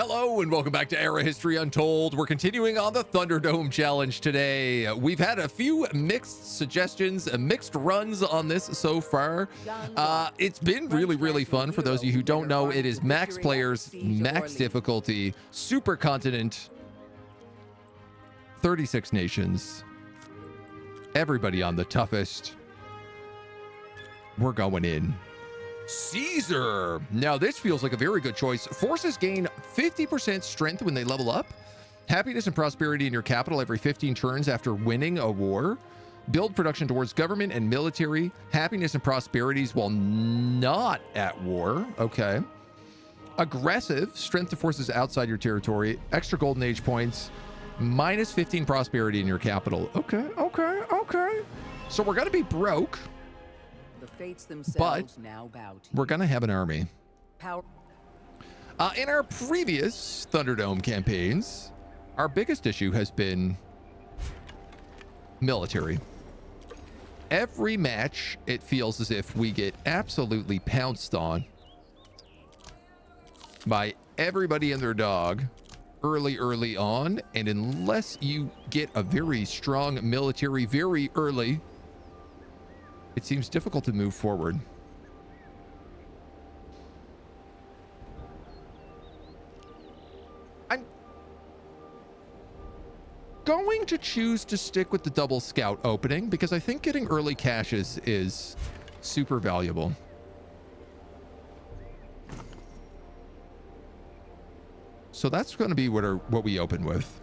Hello and welcome back to Era History Untold. We're continuing on the Thunderdome challenge today. We've had a few mixed suggestions, mixed runs on this so far. It's been really fun. For those of you who don't know, it is max players, max difficulty, super continent, 36 nations, everybody on the toughest. We're going in. Caesar. Now this feels like a very good choice. Forces gain 50% strength when they level up. Happiness and prosperity in your capital every 15 turns after winning a war. Build production towards government and military. Happiness and prosperities while not at war. Okay. Aggressive. Strength to forces outside your territory. Extra golden age points. Minus 15 prosperity in your capital. Okay. So we're going to be broke. The fates themselves But now bow to we're going to have an army. power. In our previous Thunderdome campaigns, our biggest issue has been military. Every match, it feels as if we get absolutely pounced on by everybody and their dog early on. And unless you get a very strong military very early, it seems difficult to move forward. I'm going to choose to stick with the double scout opening because I think getting early caches is super valuable. So that's going to be what we open with.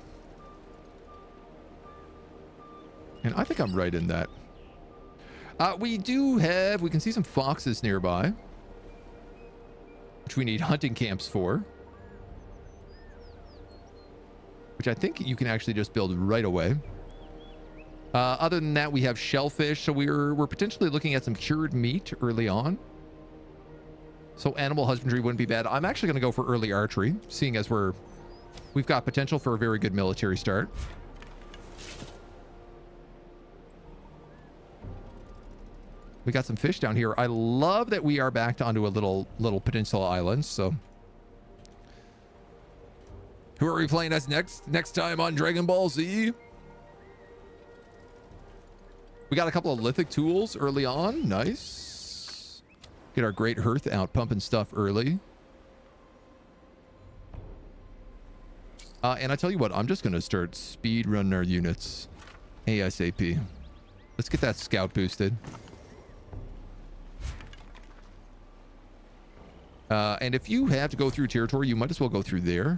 And I think I'm right in that. We can see some foxes nearby, which we need hunting camps for, which I think you can actually just build right away. Other than that, we have shellfish, so we're potentially looking at some cured meat early on. So animal husbandry wouldn't be bad. I'm actually going to go for early archery, seeing as we've got potential for a very good military start. We got some fish down here. I love that we are backed onto a little peninsula island. So who are we playing as next time on Dragon Ball Z? We got a couple of lithic tools early on. Nice. Get our great hearth out pumping stuff early. And I tell you what, I'm just going to start speed running our units ASAP. Let's get that scout boosted. And if you have to go through territory, you might as well go through there.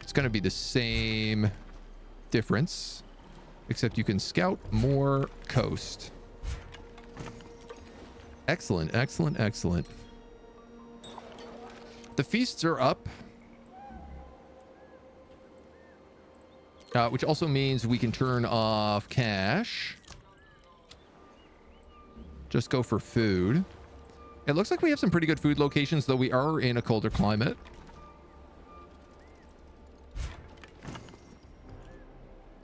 It's going to be the same difference, except you can scout more coast. Excellent. The feasts are up, which also means we can turn off cash. Just go for food. It looks like we have some pretty good food locations, though we are in a colder climate.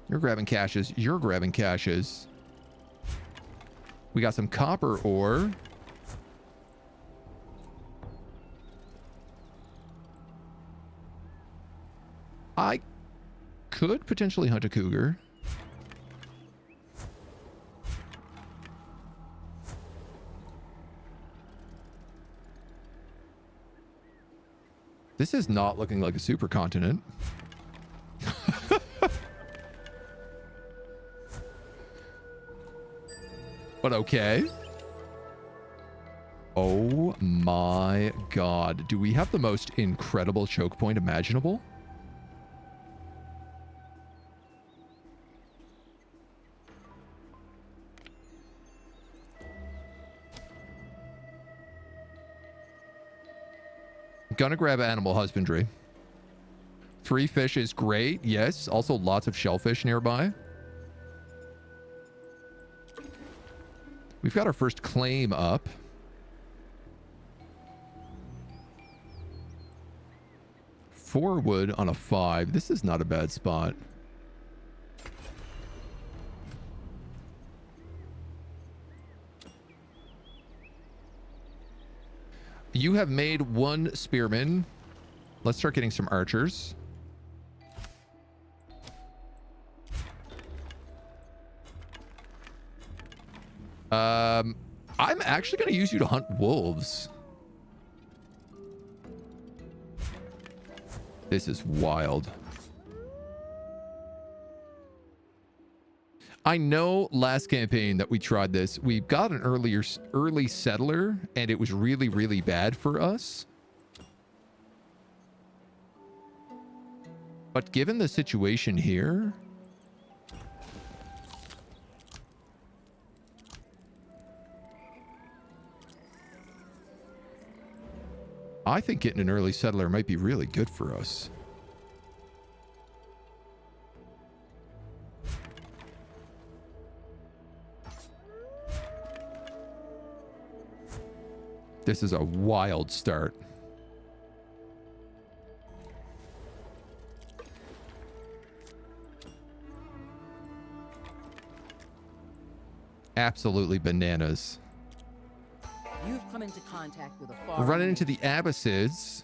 You're grabbing caches. We got some copper ore. I could potentially hunt a cougar. This is not looking like a supercontinent. But okay. Oh my god. Do we have the most incredible choke point imaginable? Gonna grab animal husbandry. 3 fish is great. Yes. Also lots of shellfish nearby. We've got our first claim up. Four wood on a 5. This is not a bad spot. You have made 1 spearman. Let's start getting some archers. I'm actually going to use you to hunt wolves. This is wild. I know last campaign that we tried this, we got an early settler, and it was really, really bad for us. But given the situation here, I think getting an early settler might be really good for us. This is a wild start. Absolutely bananas. You've come into contact with a We're foreign running into the Abbasids,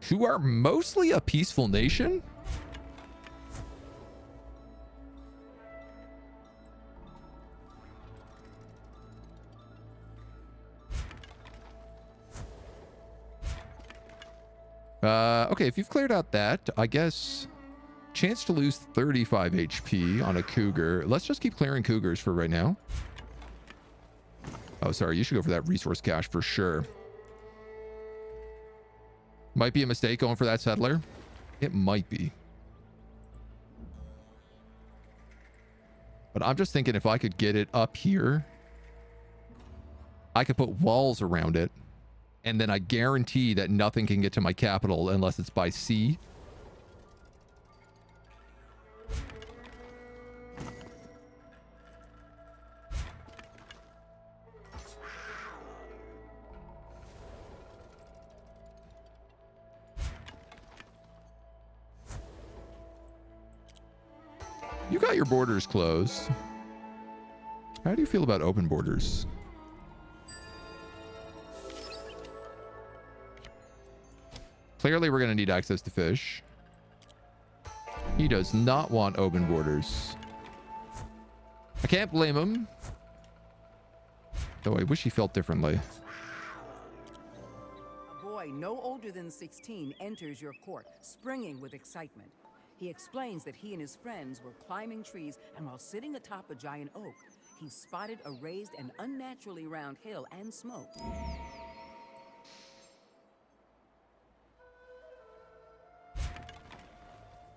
who are mostly a peaceful nation. Okay, if you've cleared out that, I guess chance to lose 35 HP on a cougar. Let's just keep clearing cougars for right now. Oh, sorry, you should go for that resource cache for sure. Might be a mistake going for that settler. It might be. But I'm just thinking if I could get it up here, I could put walls around it. And then I guarantee that nothing can get to my capital unless it's by sea. You got your borders closed. How do you feel about open borders? Clearly, we're going to need access to fish. He does not want open borders. I can't blame him. Though I wish he felt differently. A boy no older than 16 enters your court, springing with excitement. He explains that he and his friends were climbing trees, and while sitting atop a giant oak, he spotted a raised and unnaturally round hill and smoke.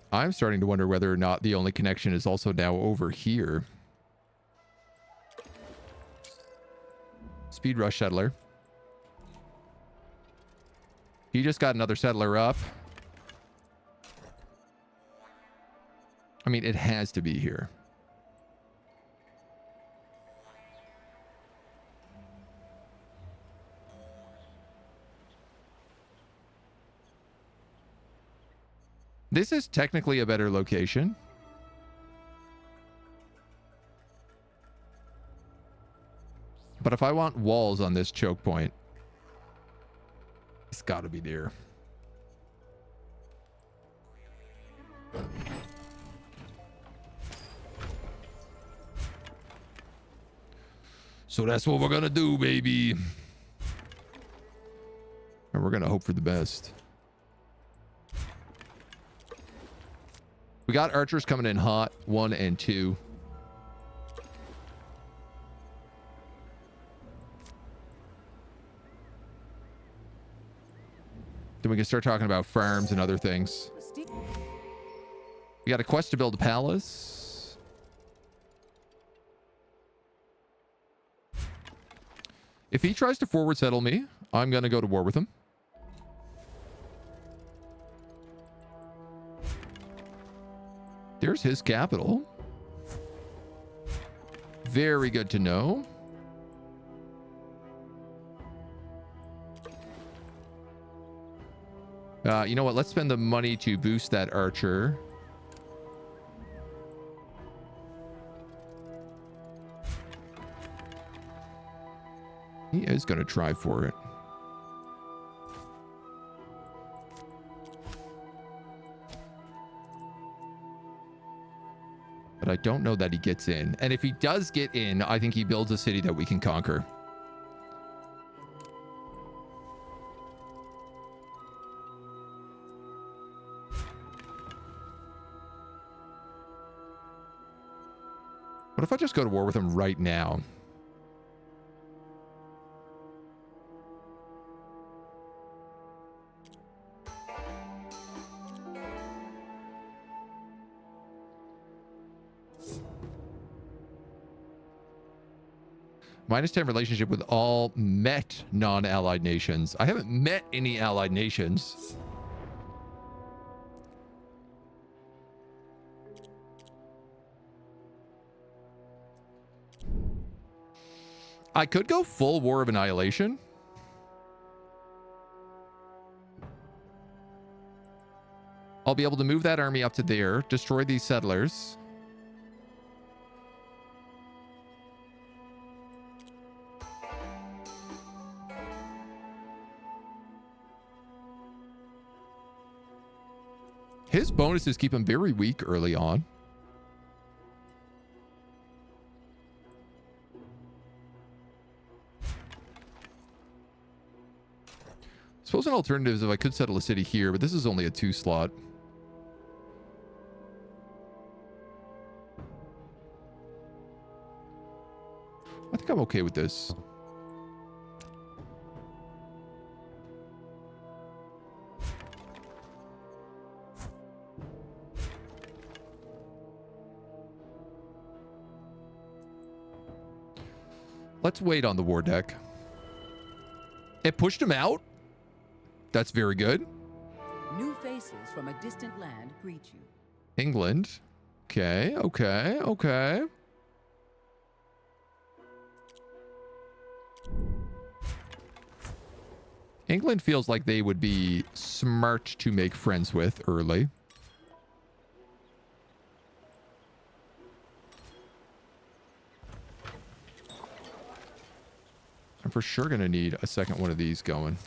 I'm starting to wonder whether or not the only connection is also now over here. Speed rush settler. He just got another settler up. I mean, it has to be here. This is technically a better location. But if I want walls on this choke point, it's got to be near. So that's what we're going to do, baby. And we're going to hope for the best. We got archers coming in hot, 1 and 2. Then we can start talking about farms and other things. We got a quest to build a palace. If he tries to forward settle me, I'm going to go to war with him. There's his capital. Very good to know. You know what? Let's spend the money to boost that archer. He is going to try for it. But I don't know that he gets in. And if he does get in, I think he builds a city that we can conquer. What if I just go to war with him right now? -10 relationship with all met non-allied nations. I haven't met any allied nations. I could go full War of Annihilation. I'll be able to move that army up to there, destroy these settlers. His bonuses keep him very weak early on. Suppose an alternative is if I could settle a city here, but this is only a 2 slot. I think I'm okay with this. Let's wait on the war deck. It pushed him out. That's very good. New faces from a distant land greet you. England. Okay, okay, okay. England feels like they would be smart to make friends with early. I'm for sure going to need a second one of these going.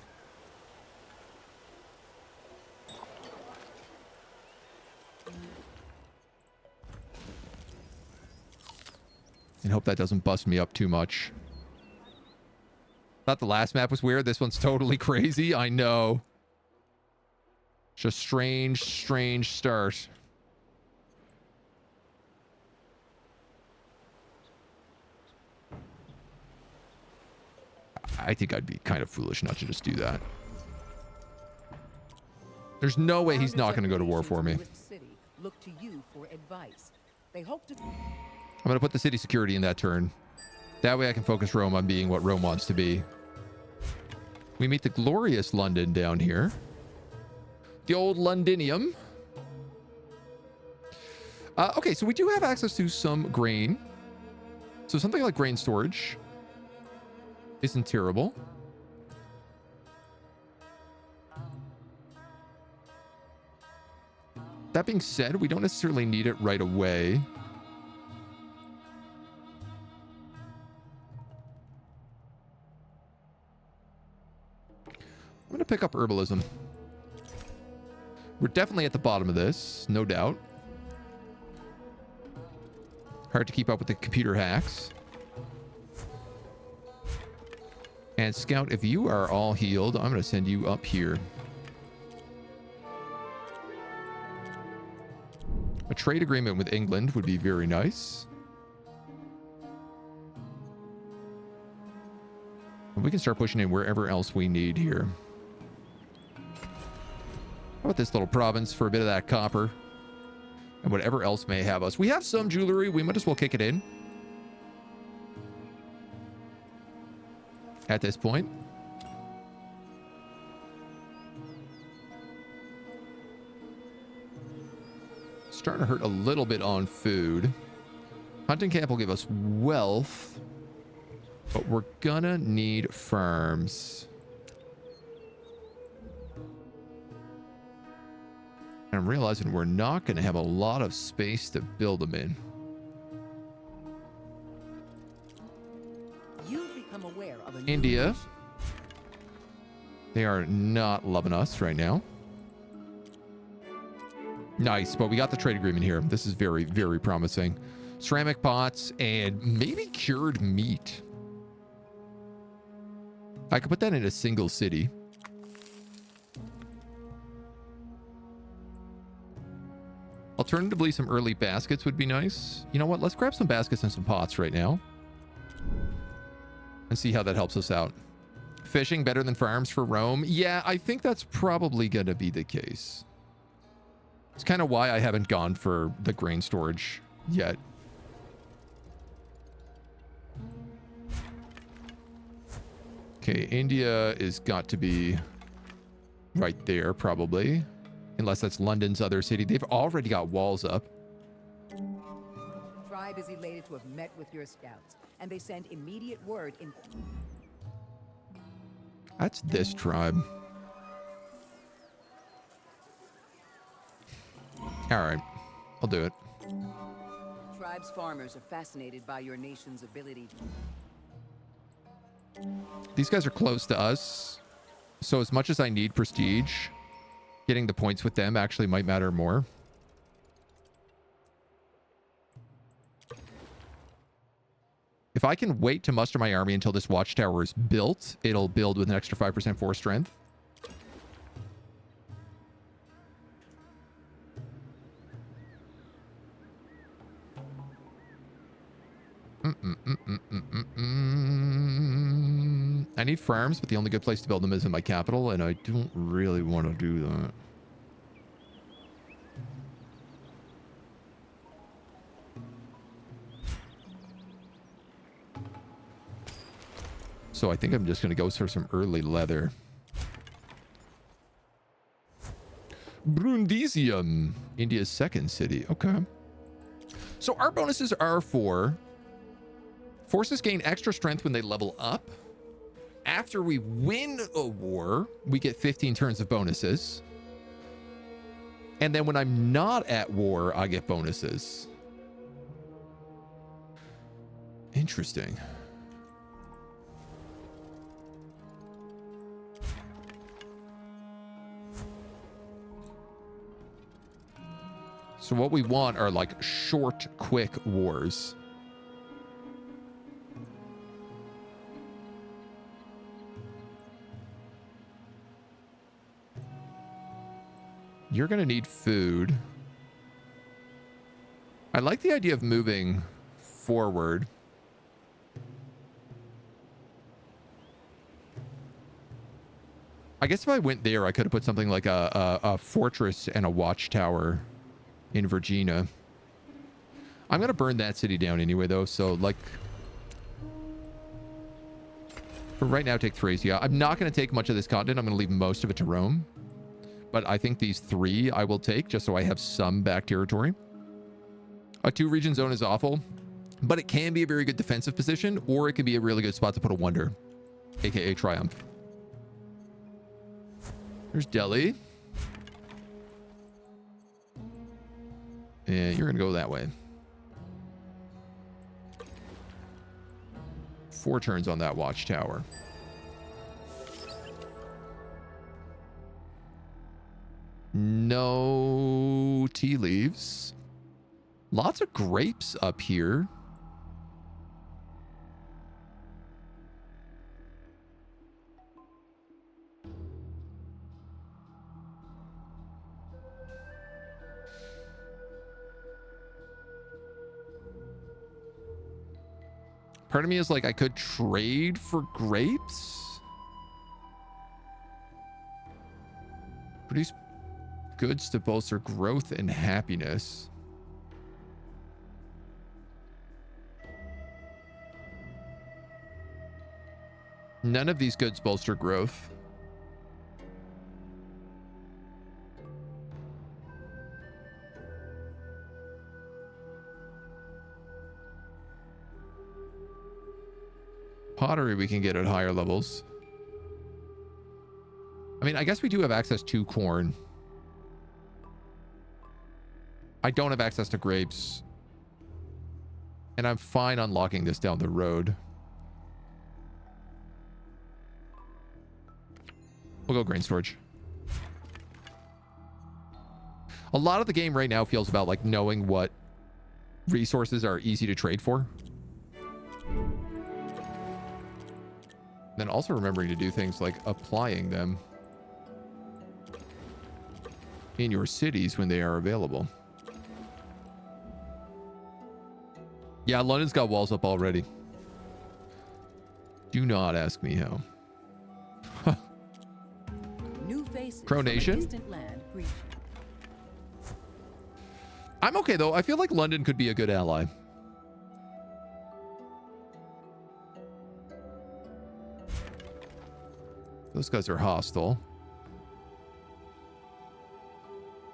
And hope that doesn't bust me up too much. Thought the last map was weird. This one's totally crazy. I know. Just strange, strange start. I think I'd be kind of foolish not to just do that. There's no way he's not going to go to war for me. Look to you for advice. They hope to... I'm going to put the city security in that turn. That way I can focus Rome on being what Rome wants to be. We meet the glorious London down here. The old Londinium. Okay, so we do have access to some grain. So something like grain storage isn't terrible. That being said, we don't necessarily need it right away. I'm going to pick up herbalism. We're definitely at the bottom of this, no doubt. Hard to keep up with the computer hacks. And Scout, if you are all healed, I'm going to send you up here. A trade agreement with England would be very nice. And we can start pushing in wherever else we need here. How about this little province for a bit of that copper? And whatever else may have us. We have some jewelry. We might as well kick it in. At this point. Starting to hurt a little bit on food. Hunting camp will give us wealth. But we're gonna need farms. And I'm realizing we're not going to have a lot of space to build them in. You've become aware of a India. They are not loving us right now. Nice, but we got the trade agreement here. This is very, very promising. Ceramic pots and maybe cured meat. I could put that in a single city. Alternatively, some early baskets would be nice. You know what? Let's grab some baskets and some pots right now. And see how that helps us out. Fishing better than farms for Rome? Yeah, I think that's probably going to be the case. It's kind of why I haven't gone for the grain storage yet. Okay, India is got to be right there, probably. Unless that's London's other city. They've already got walls up. Tribe is elated to have met with your scouts, and they send immediate word in... That's this tribe. All right, I'll do it. Tribe's farmers are fascinated by your nation's ability. These guys are close to us. So as much as I need prestige, getting the points with them actually might matter more. If I can wait to muster my army until this watchtower is built, it'll build with an extra 5% force strength. I need farms, but the only good place to build them is in my capital, and I don't really want to do that. So I think I'm just going to go for some early leather. Brundisium, India's second city. Okay. So our bonuses are for forces gain extra strength when they level up. After we win a war, we get 15 turns of bonuses. And then when I'm not at war, I get bonuses. Interesting. So what we want are like short, quick wars. You're going to need food. I like the idea of moving forward. I guess if I went there, I could have put something like a fortress and a watchtower in Virginia. I'm going to burn that city down anyway, though. So, like, for right now, take Thracia. I'm not going to take much of this continent. I'm going to leave most of it to Rome. But I think these three I will take just so I have some back territory. A 2-region zone is awful, but it can be a very good defensive position, or it can be a really good spot to put a wonder, aka Triumph. There's Delhi. And you're going to go that way. 4 turns on that watchtower. No tea leaves. Lots of grapes up here. Part of me is like, I could trade for grapes. Produce goods to bolster growth and happiness. None of these goods bolster growth. Pottery we can get at higher levels. I mean, I guess we do have access to corn. I don't have access to grapes. And I'm fine unlocking this down the road. We'll go grain storage. A lot of the game right now feels about like knowing what resources are easy to trade for. Then also remembering to do things like applying them in your cities when they are available. Yeah, London's got walls up already. Do not ask me how. New faces Crow from a Nation? distant land greet you. I'm okay though. I feel like London could be a good ally. Those guys are hostile.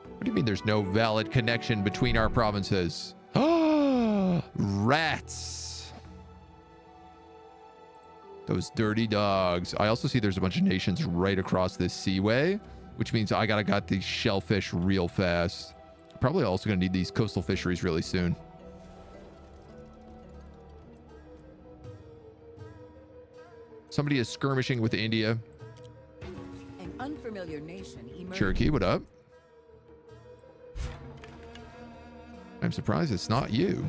What do you mean there's no valid connection between our provinces? Ah, rats. Those dirty dogs. I also see there's a bunch of nations right across this seaway, which means I gotta got these shellfish real fast. Probably also gonna need these coastal fisheries really soon. Somebody is skirmishing with India. An unfamiliar nation emerged. Cherokee, what up? I'm surprised it's not you.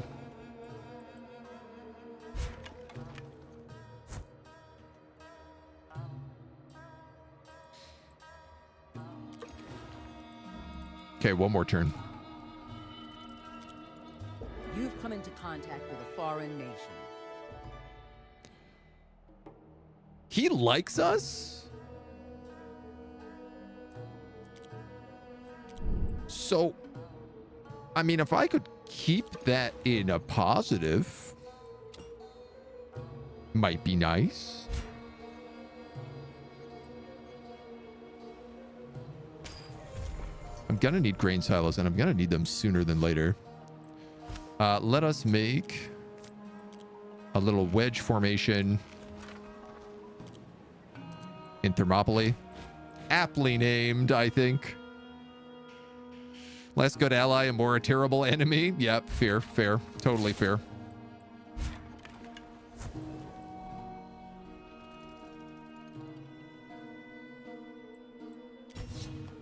Okay, one more turn. You've come into contact with a foreign nation. He likes us? So, I mean, if I could keep that in a positive, might be nice. I'm gonna need grain silos, and I'm gonna need them sooner than later. Let us make a little wedge formation in Thermopylae. Aptly named, I think. Less good ally and more a terrible enemy. Yep, fair. Totally fair.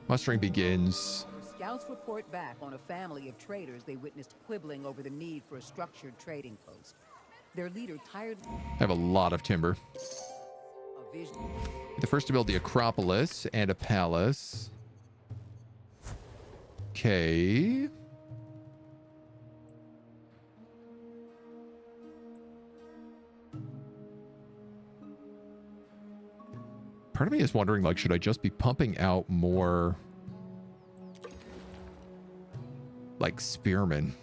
Mustering begins. Scouts report back on a family of traders they witnessed quibbling over the need for a structured trading post. Their leader tired I have a lot of timber. a vision. The first to build the Acropolis and a palace. Okay. Part of me is wondering, like, should I just be pumping out more, like, spearmen?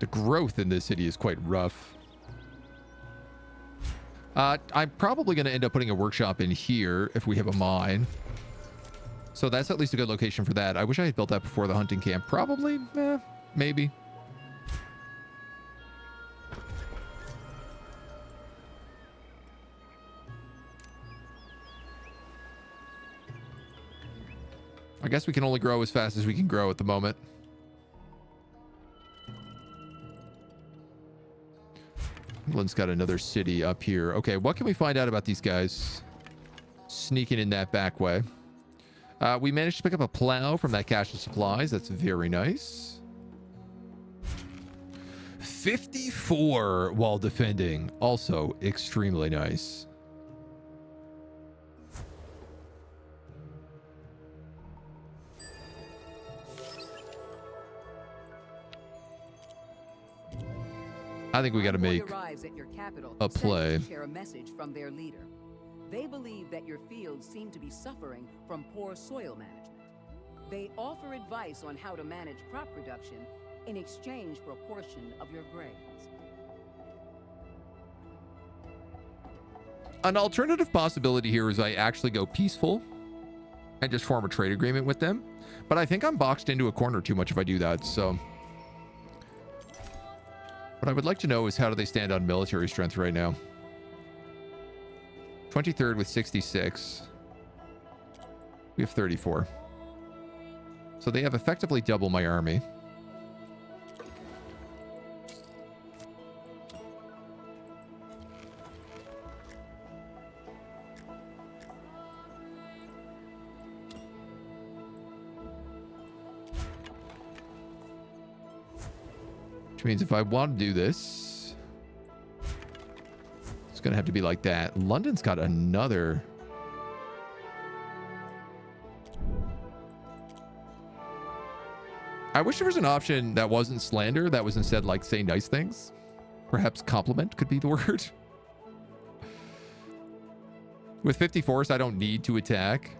The growth in this city is quite rough. I'm probably going to end up putting a workshop in here if we have a mine. So that's at least a good location for that. I wish I had built that before the hunting camp. Probably, maybe. I guess we can only grow as fast as we can grow at the moment. England's got another city up here. Okay, what can we find out about these guys sneaking in that back way? We managed to pick up a plow from that cache of supplies. That's very nice. 54 while defending. Also extremely nice. I think we got to make arrives at your capital, a play. sent to share a message from their leader. They believe that your fields seem to be suffering from poor soil management. They offer advice on how to manage crop production in exchange for a portion of your grains. An alternative possibility here is I actually go peaceful and just form a trade agreement with them. But I think I'm boxed into a corner too much if I do that, so... What I would like to know is how do they stand on military strength right now? 23rd with 66. We have 34. So they have effectively double my army. Which means if I want to do this, it's going to have to be like that. London's got another... I wish there was an option that wasn't slander, that was instead like say nice things. Perhaps compliment could be the word. With 50 force, I don't need to attack.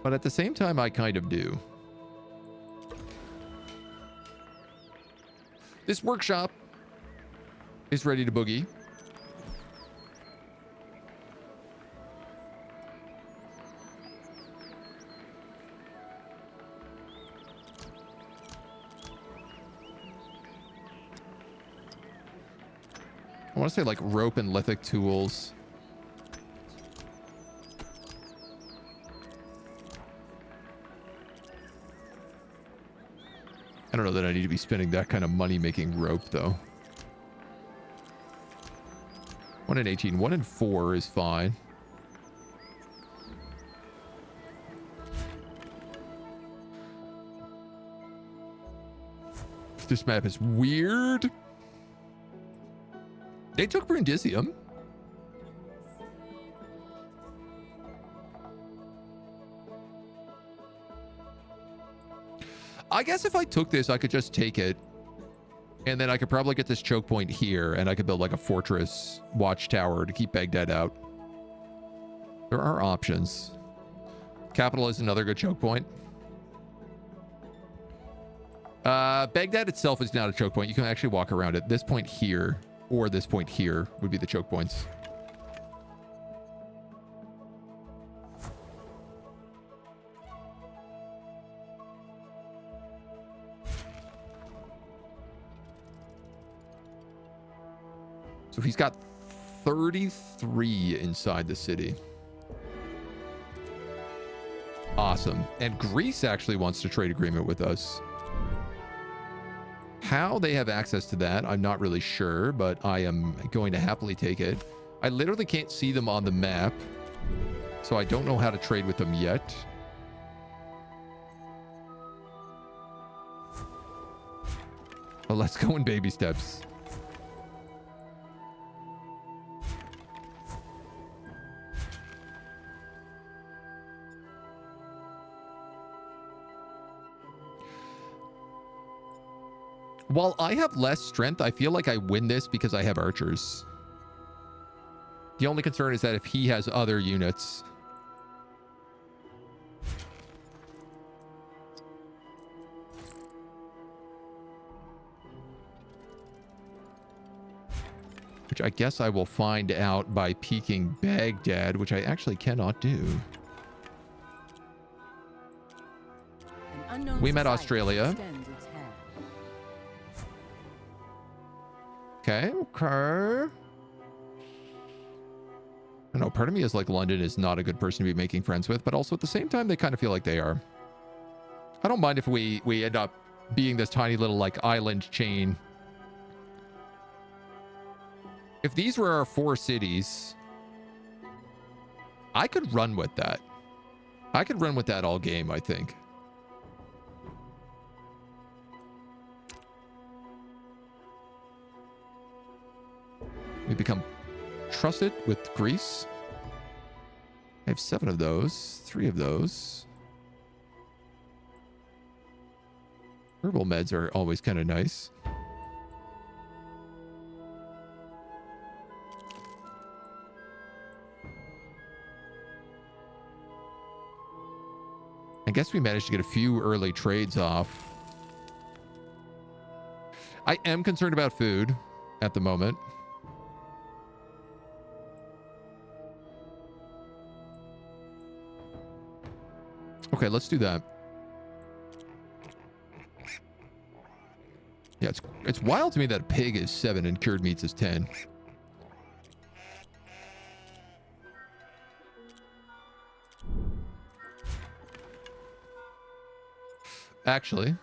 But at the same time, I kind of do. This workshop is ready to boogie. I want to say like rope and lithic tools. I don't know that I need to be spending that kind of money making rope though. 1 in 18, 1 in 4 is fine. This map is weird. They took Brundisium. I guess if I took this, I could just take it. And then I could probably get this choke point here. And I could build like a fortress watchtower to keep Baghdad out. There are options. Capital is another good choke point. Baghdad itself is not a choke point. You can actually walk around it. This point here. Or this point here would be the choke points. So he's got 33 inside the city. Awesome. And Greece actually wants to trade agreement with us. How they have access to that, I'm not really sure, but I am going to happily take it. I literally can't see them on the map, so I don't know how to trade with them yet. Well, let's go in baby steps. While I have less strength, I feel like I win this because I have archers. The only concern is that if he has other units... Which I guess I will find out by peeking Baghdad, which I actually cannot do. We met Australia. Okay. I don't know. Part of me is like London is not a good person to be making friends with, but also at the same time, they kind of feel like they are. I don't mind if we end up being this tiny little like island chain. If these were our 4 cities, I could run with that. I could run with that all game, I think. We become trusted with Greece. I have 7 of those, 3 of those. Herbal meds are always kind of nice. I guess we managed to get a few early trades off. I am concerned about food at the moment. Okay, let's do that. Yeah, it's wild to me that a pig is 7 and cured meats is 10. Actually,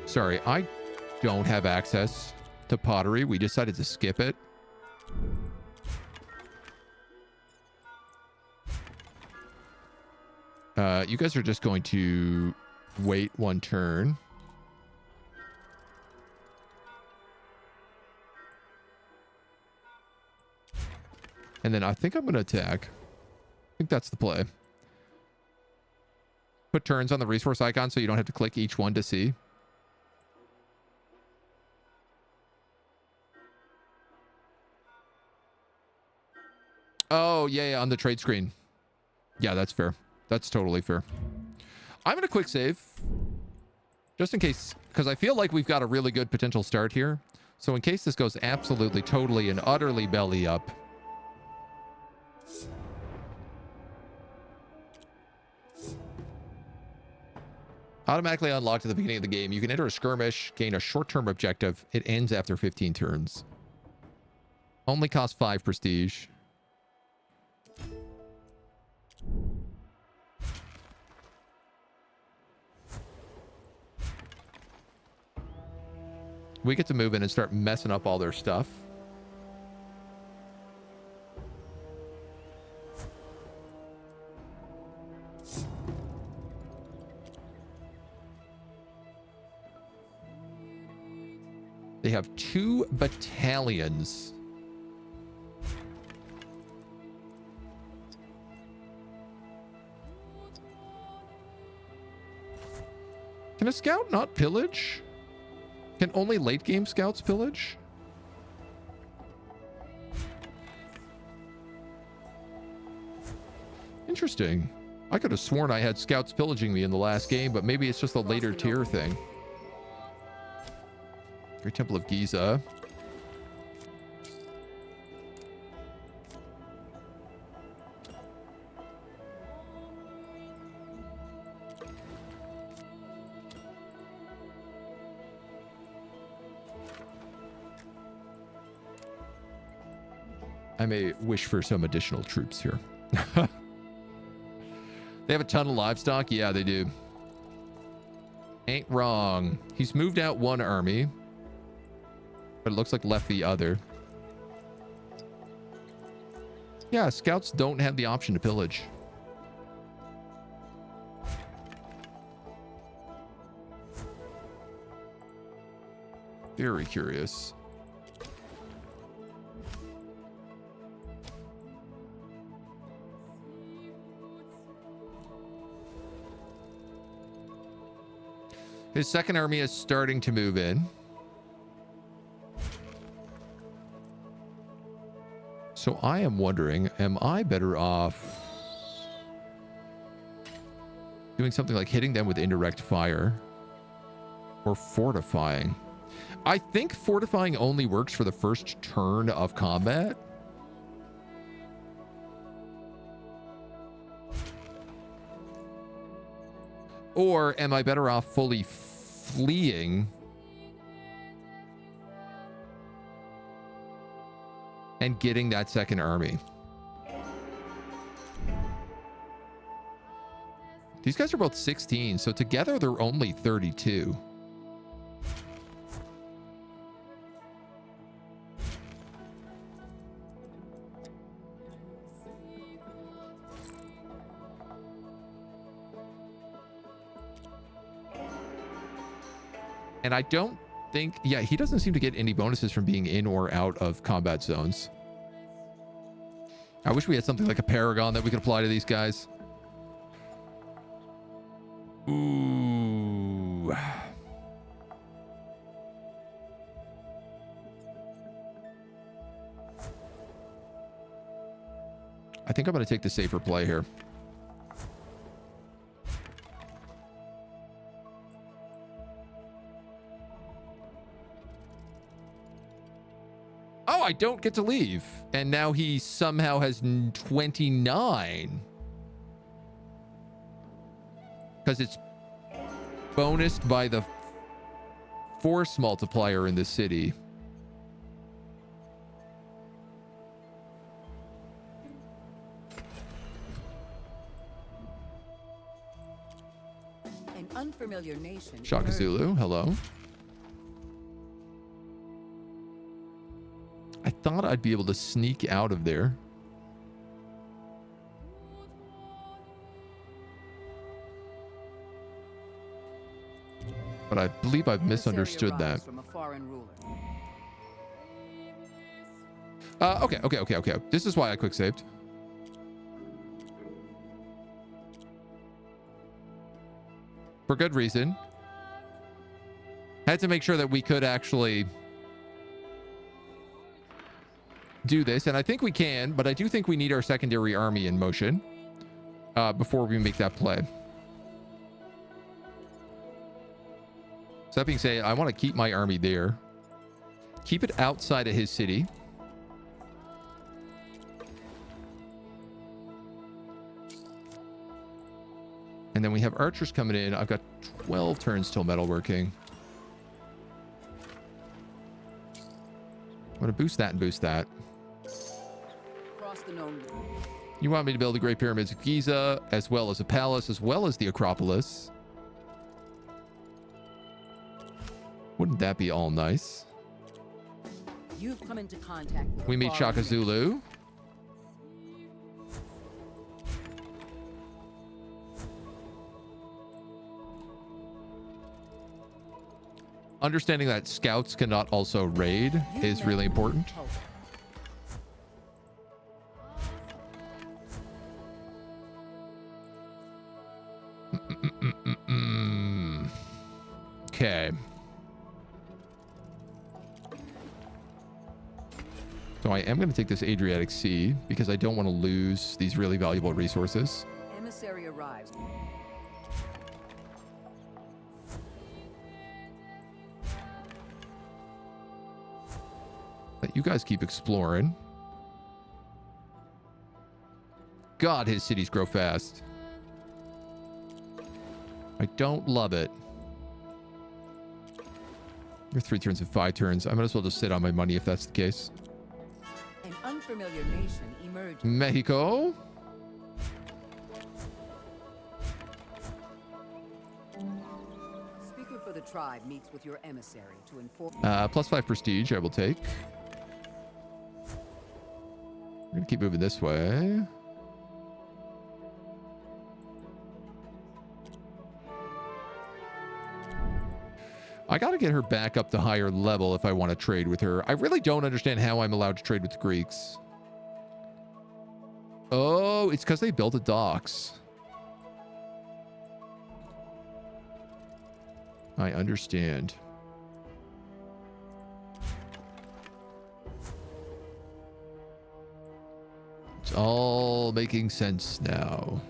sorry, I don't have access to pottery. We decided to skip it. You guys are just going to Wait 1 turn. And then I think I'm going to attack. I think that's the play. Put turns on the resource icon so you don't have to click each one to see. Oh, yeah, on the trade screen. Yeah, that's fair. That's totally fair. I'm going to quick save. Just in case, because I feel like we've got a really good potential start here. So in case this goes absolutely, totally, and utterly belly up. Automatically unlocked at the beginning of the game. You can enter a skirmish, gain a short-term objective. It ends after 15 turns. Only costs 5 prestige. We get to move in and start messing up all their stuff. They have 2 battalions. Can a scout not pillage? Can only late game scouts pillage? Interesting. I could have sworn I had scouts pillaging me in the last game, but maybe it's just a later tier thing. Great Temple of Giza. I may wish for some additional troops here. They have a ton of livestock? Yeah, they do. Ain't wrong. He's moved out 1 army, but it looks like left the other. Yeah, scouts don't have the option to pillage. Very curious. His second army is starting to move in. So I am wondering, am I better off doing something like hitting them with indirect fire or fortifying? I think fortifying only works for the first turn of combat. Or am I better off fully fleeing and getting that second army? These guys are both 16, so together they're only 32. And I don't think, yeah, he doesn't seem to get any bonuses from being in or out of combat zones. I wish we had something like a Paragon that we could apply to these guys. Ooh. I think I'm going to take the safer play here. Oh, I don't get to leave. And now he somehow has 29. Because it's bonused by the force multiplier in the city. An unfamiliar nation. Shaka Zulu, hello. I thought I'd be able to sneak out of there. But I believe I've misunderstood Emissary that. arrives from a foreign ruler. Okay. This is why I quick saved. For good reason. Had to make sure that we could actually do this, and I think we can, but I do think we need our secondary army in motion before we make that play. So that being said, I want to keep my army there. Keep it outside of his city. And then we have archers coming in. I've got 12 turns till metalworking. I'm going to boost that and boost that. Cross the known. You want me to build the Great Pyramids of Giza, as well as a palace, as well as the Acropolis. Wouldn't that be all nice? You've come into contact with We a meet foreign Shaka nation. Zulu. Understanding that scouts cannot also raid You've is met really important. Hope. Okay. So I am going to take this Adriatic Sea because I don't want to lose these really valuable resources. Emissary arrives. Let you guys keep exploring. God, his cities grow fast. I don't love it. You're 3 turns and 5 turns. I might as well just sit on my money if that's the case. An unfamiliar nation emerges. Mexico. Speaker for the tribe meets with your emissary to inform. +5 prestige, I will take. We're going to keep moving this way. I got to get her back up to higher level if I want to trade with her. I really don't understand how I'm allowed to trade with the Greeks. Oh, it's because they built the docks. I understand. It's all making sense now.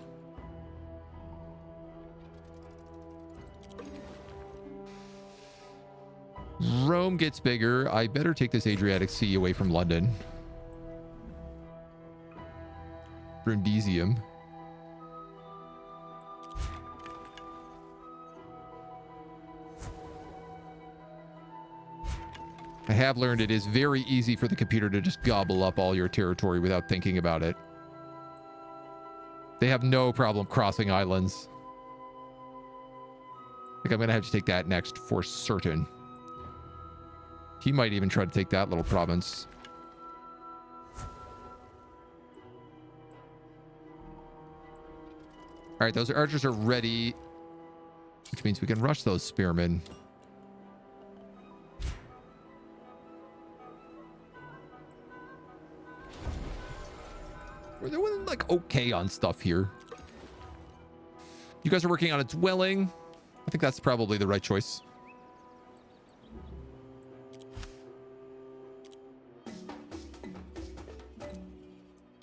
Rome gets bigger. I better take this Adriatic Sea away from London. Brundisium. I have learned it is very easy for the computer to just gobble up all your territory without thinking about it. They have no problem crossing islands. Like, I'm going to have to take that next for certain. He might even try to take that little province. All right, those archers are ready, which means we can rush those spearmen. We're doing like okay on stuff here. You guys are working on a dwelling. I think that's probably the right choice.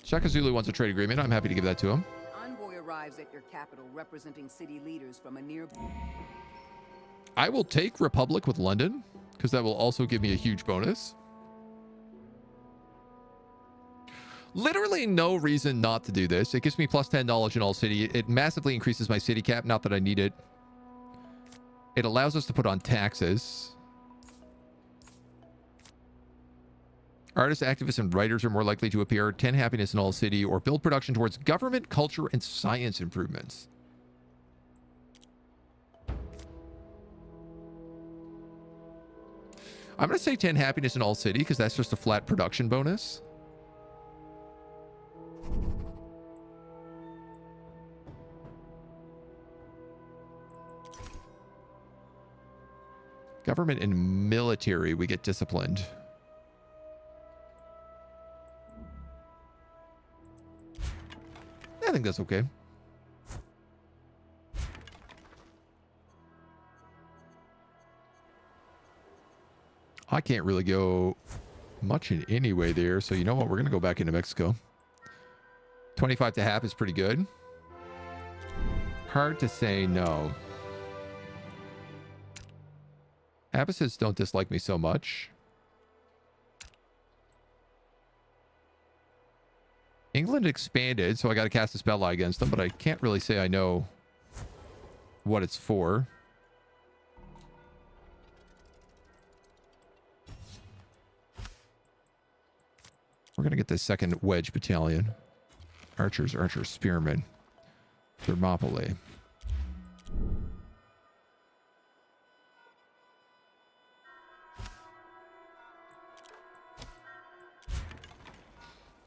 Shaka Zulu wants a trade agreement. I'm happy to give that to him. Envoy arrives at your capital representing city leaders from a nearby. I will take Republic with London because that will also give me a huge bonus. Literally no reason not to do this. It gives me +10 knowledge in all city. It massively increases my city cap. Not that I need it. It allows us to put on taxes. Artists, activists, and writers are more likely to appear. 10 happiness in all city, or build production towards government, culture, and science improvements. I'm going to say 10 happiness in all city because that's just a flat production bonus. Government and military, we get disciplined. I think that's okay. I can't really go much in any way there. So you know what? We're going to go back into Mexico. 25 to half is pretty good. Hard to say no. Abbasids don't dislike me so much. England expanded, so I got to cast a spell eye against them, but I can't really say I know what it's for. We're going to get this second wedge battalion. Archers, spearmen. Thermopylae.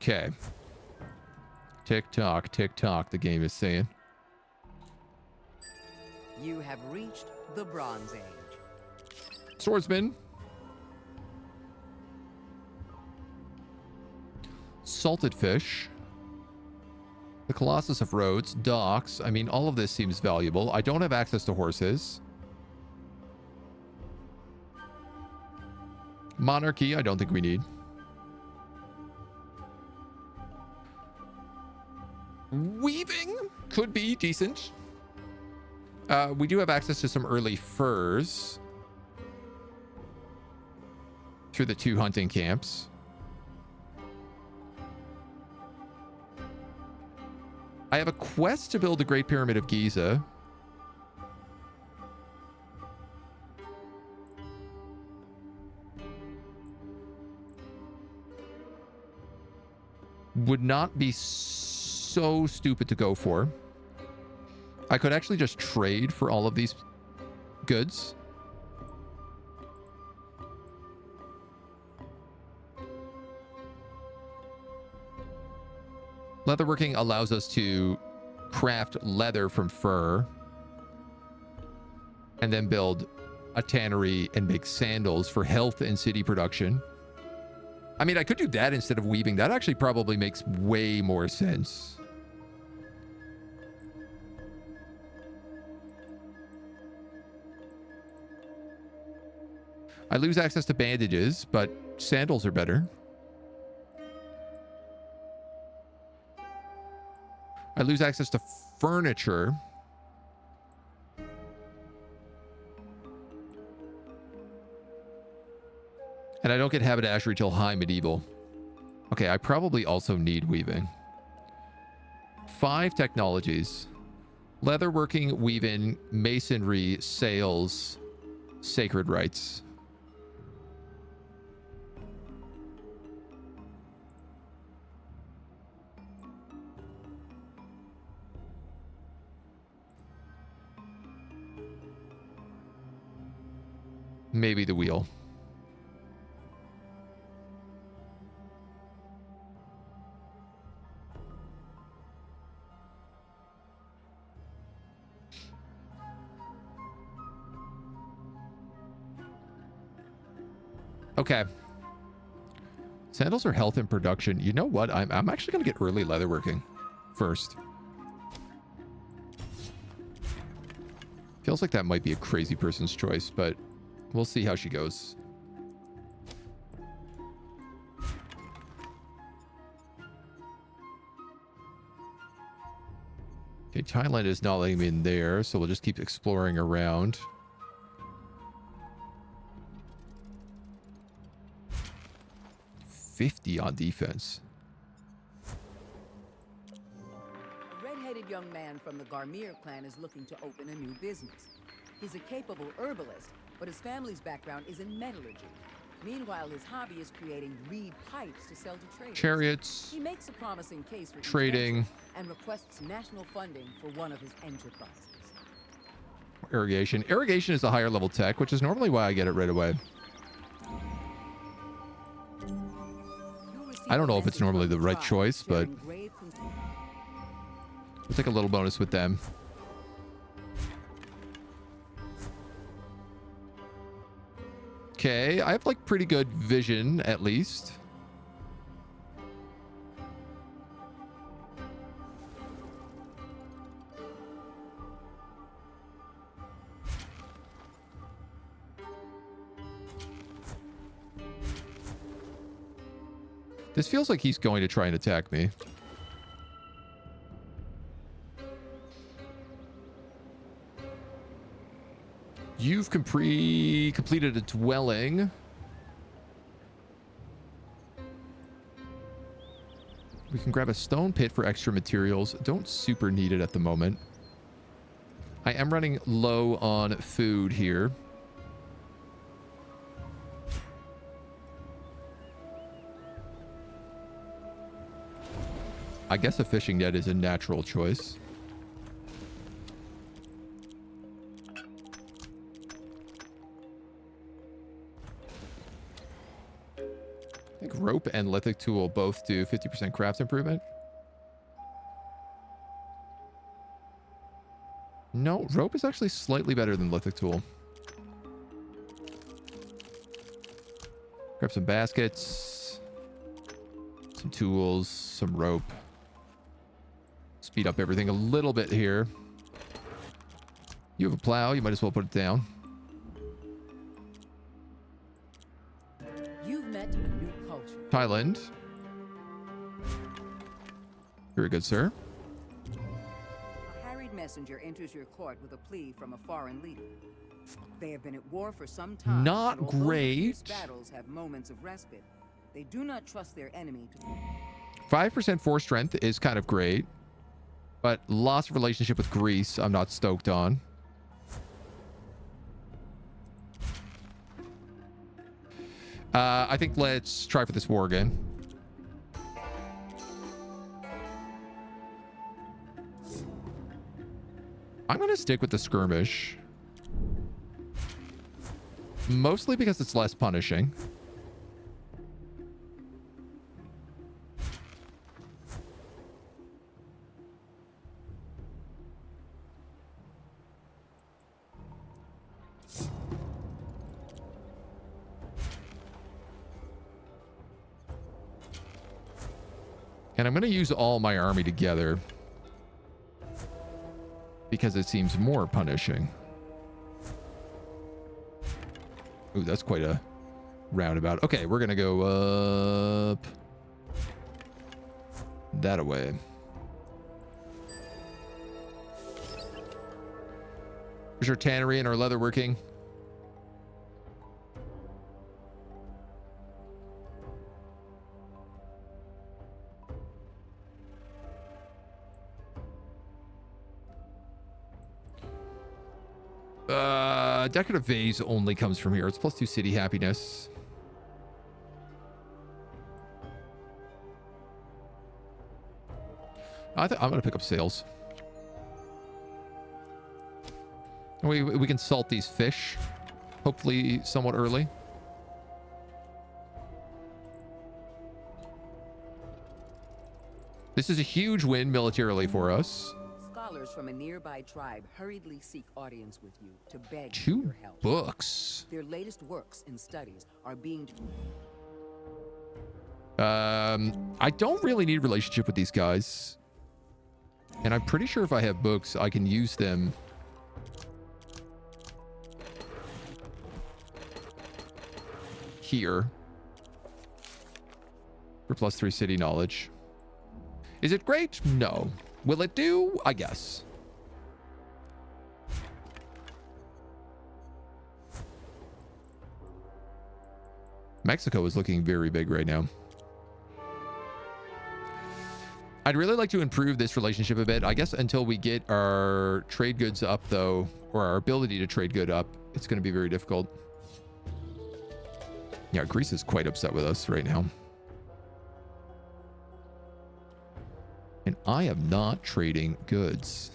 Okay. Tick tock, the game is saying. You have reached the Bronze Age. Swordsman. Salted fish. The Colossus of Rhodes. Docks. I mean, all of this seems valuable. I don't have access to horses. Monarchy, I don't think we need. Weaving could be decent. We do have access to some early furs through the 2 hunting camps. I have a quest to build the Great Pyramid of Giza. Would not be so stupid to go for. I could actually just trade for all of these goods. Leatherworking allows us to craft leather from fur and then build a tannery and make sandals for health and city production. I mean, I could do that instead of weaving. That actually probably makes way more sense. I lose access to bandages, but sandals are better. I lose access to furniture. And I don't get haberdashery till high medieval. Okay, I probably also need weaving. 5 technologies. Leatherworking, weaving, masonry, sails, sacred rites. Maybe the wheel. Okay. Sandals are health and production. You know what? I'm actually going to get early leatherworking first. Feels like that might be a crazy person's choice, but we'll see how she goes. Okay, Thailand is not letting me in there, so we'll just keep exploring around. $50 on defense. A red-headed young man from the Garmir clan is looking to open a new business. He's a capable herbalist, but his family's background is in metallurgy. Meanwhile, his hobby is creating reed pipes to sell to traders. Chariots. He makes a promising case for trading and requests national funding for one of his enterprises. Irrigation. Irrigation is a higher level tech, which is normally why I get it right away. I don't know if it's normally the right choice, but we'll take a little bonus with them. okay. I have like pretty good vision, at least. This feels like he's going to try and attack me. You've completed a dwelling. We can grab a stone pit for extra materials. Don't super need it at the moment. I am running low on food here. I guess a fishing net is a natural choice. I think rope and lithic tool both do 50% craft improvement. No, rope is actually slightly better than lithic tool. Grab some baskets, some tools, some rope. Speed up everything a little bit here. You have a plow, you might as well put it down. You've met a new culture. Thailand. Very good, sir. A harried messenger enters your court with a plea from a foreign leader. They have been at war for some time. Not and although great. these battles have moments of respite, they do not trust their enemy to 5% force strength is kind of great, but loss of relationship with Greece, I'm not stoked on. I think let's try for this war again. I'm going to stick with the skirmish. Mostly because it's less punishing. And I'm going to use all my army together because it seems more punishing. Ooh, that's quite a roundabout. Okay, we're going to go up that away. Here's our tannery and our leatherworking. Decorative vase only comes from here. It's +2 city happiness. I'm going to pick up sales. We can salt these fish, hopefully somewhat early. This is a huge win militarily for us. Scholars from a nearby tribe hurriedly seek audience with you to beg for 2 your help. books. Their latest works and studies are being... I don't really need a relationship with these guys. And I'm pretty sure if I have books, I can use them. Here. For +3 city knowledge. Is it great? No. Will it do? I guess. Mexico is looking very big right now. I'd really like to improve this relationship a bit. I guess until we get our trade goods up, though, or our ability to trade good up, it's going to be very difficult. Yeah, Greece is quite upset with us right now. And I am not trading goods.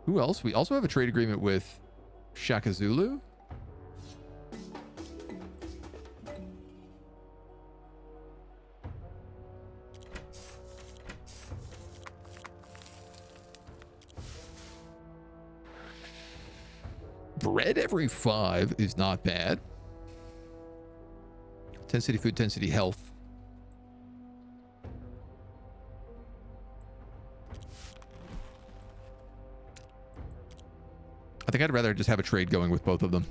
Who else? We also have a trade agreement with Shaka Zulu. Bread every 5 is not bad. 10 city food, 10 city health. I think I'd rather just have a trade going with both of them.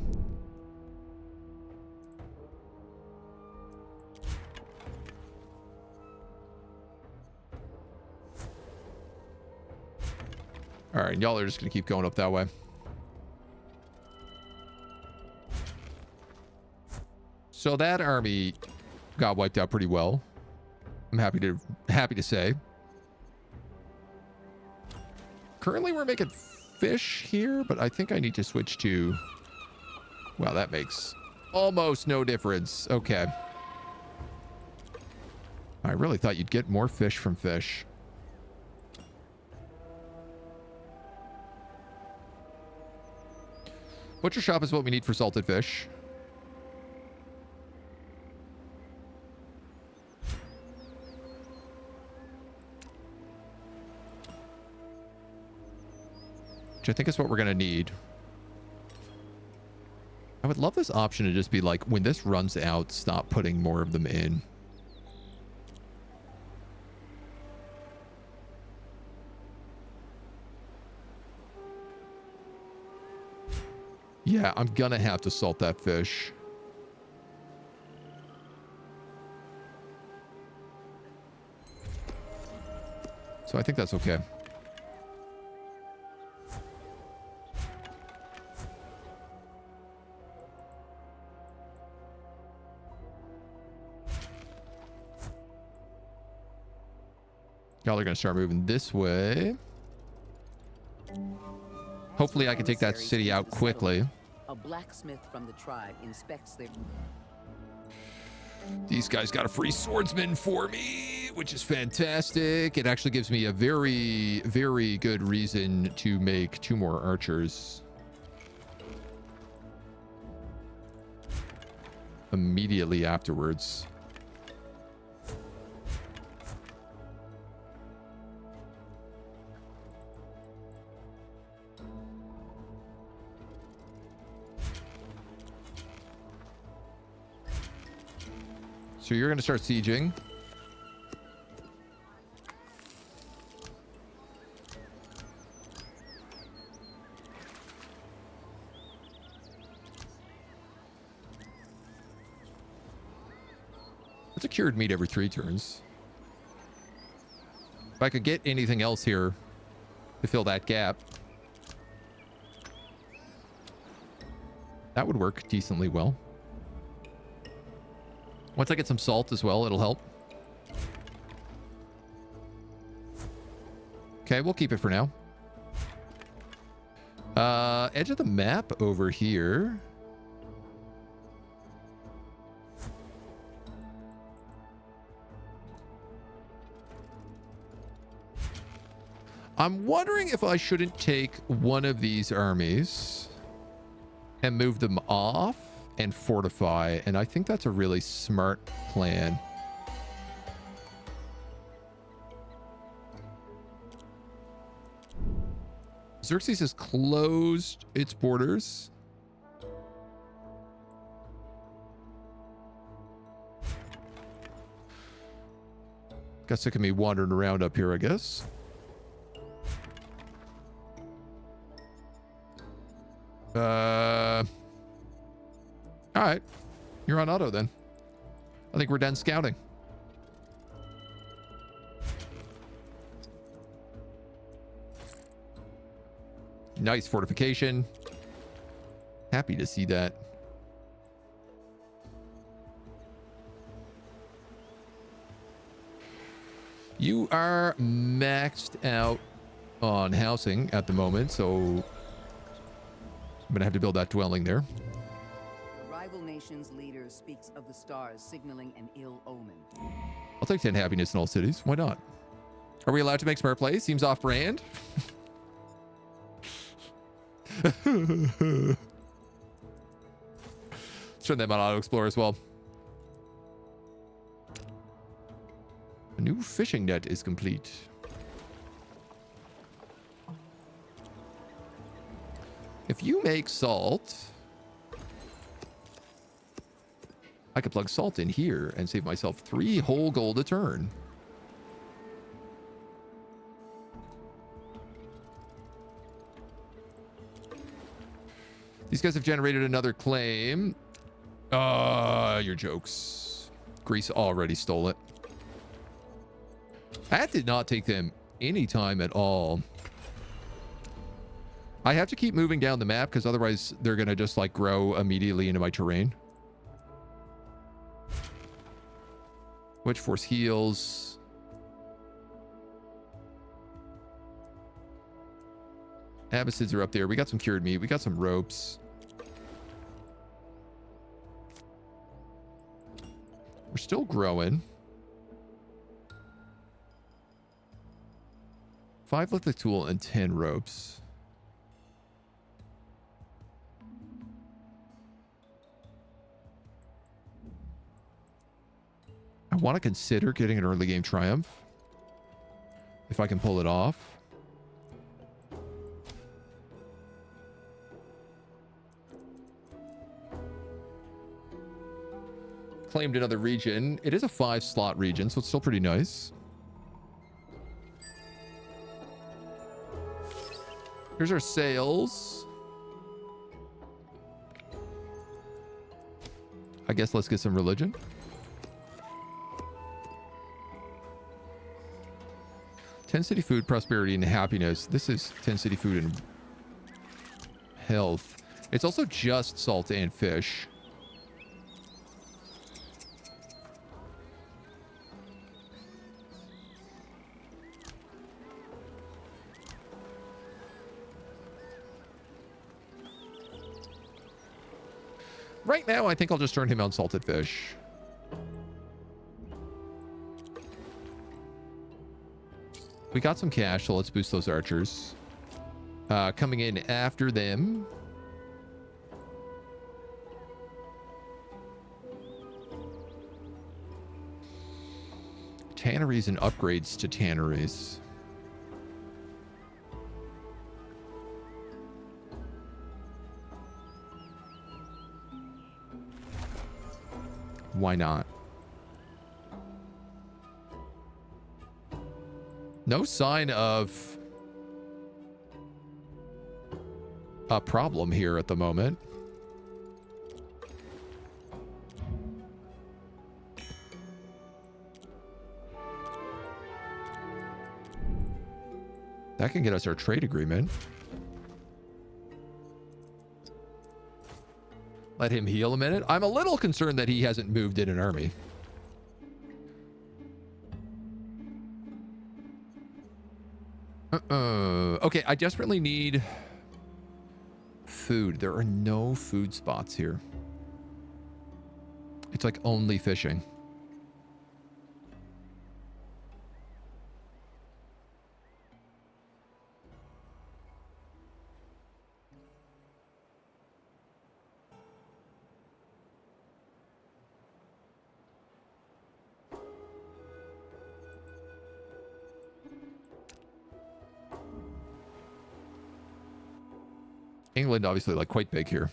All right, y'all are just going to keep going up that way. So that army got wiped out pretty well. I'm happy to say. Currently, we're making fish here, but I think I need to switch to... Wow, that makes almost no difference. Okay. I really thought you'd get more fish from fish. Butcher shop is what we need for salted fish. Which I think is what we're going to need. I would love this option to just be like, when this runs out, stop putting more of them in. Yeah, I'm gonna have to salt that fish. So I think that's okay. Y'all are gonna start moving this way. Hopefully I can take that city out quickly. A blacksmith from the tribe inspects their... These guys got a free swordsman for me, which is fantastic. It actually gives me a very, very good reason to make 2 more archers. Immediately afterwards. So you're going to start sieging. It's a cured meat every 3 turns. If I could get anything else here to fill that gap, that would work decently well. Once I get some salt as well, it'll help. Okay, we'll keep it for now. Edge of the map over here. I'm wondering if I shouldn't take one of these armies and move them off and fortify, and I think that's a really smart plan. Xerxes has closed its borders. Got sick of me wandering around up here, I guess. All right, you're on auto then. I think we're done scouting. Nice fortification. Happy to see that. You are maxed out on housing at the moment, so I'm gonna have to build that dwelling there. Rival nation's leader speaks of the stars signaling an ill omen. I'll take 10 happiness in all cities. Why not? Are we allowed to make smart plays? Seems off brand. Let's turn them on Auto Explorer as well. A new fishing net is complete. If if you make salt, I could plug salt in here and save myself 3 whole gold a turn. These guys have generated another claim. Your jokes. Greece already stole it. That did not take them any time at all. I have to keep moving down the map because otherwise they're going to just like grow immediately into my terrain. Which force heals? Abbasids are up there. We got some cured meat. We got some ropes. We're still growing. 5 lithic tool and 10 ropes. I want to consider getting an early game triumph. If I can pull it off. Claimed another region. It is a 5-slot region, so it's still pretty nice. Here's our sales. I guess let's get some religion. Ten city food, prosperity, and happiness. This is 10 city food and health. It's also just salt and fish. Right now, I think I'll just turn him on salted fish. We got some cash, so let's boost those archers. Coming in after them. Tanneries and upgrades to tanneries. Why not? No sign of a problem here at the moment. That can get us our trade agreement. Let him heal a minute. I'm a little concerned that he hasn't moved in an army. Okay, I desperately need food. There are no food spots here. It's like only fishing. England, obviously, like quite big here.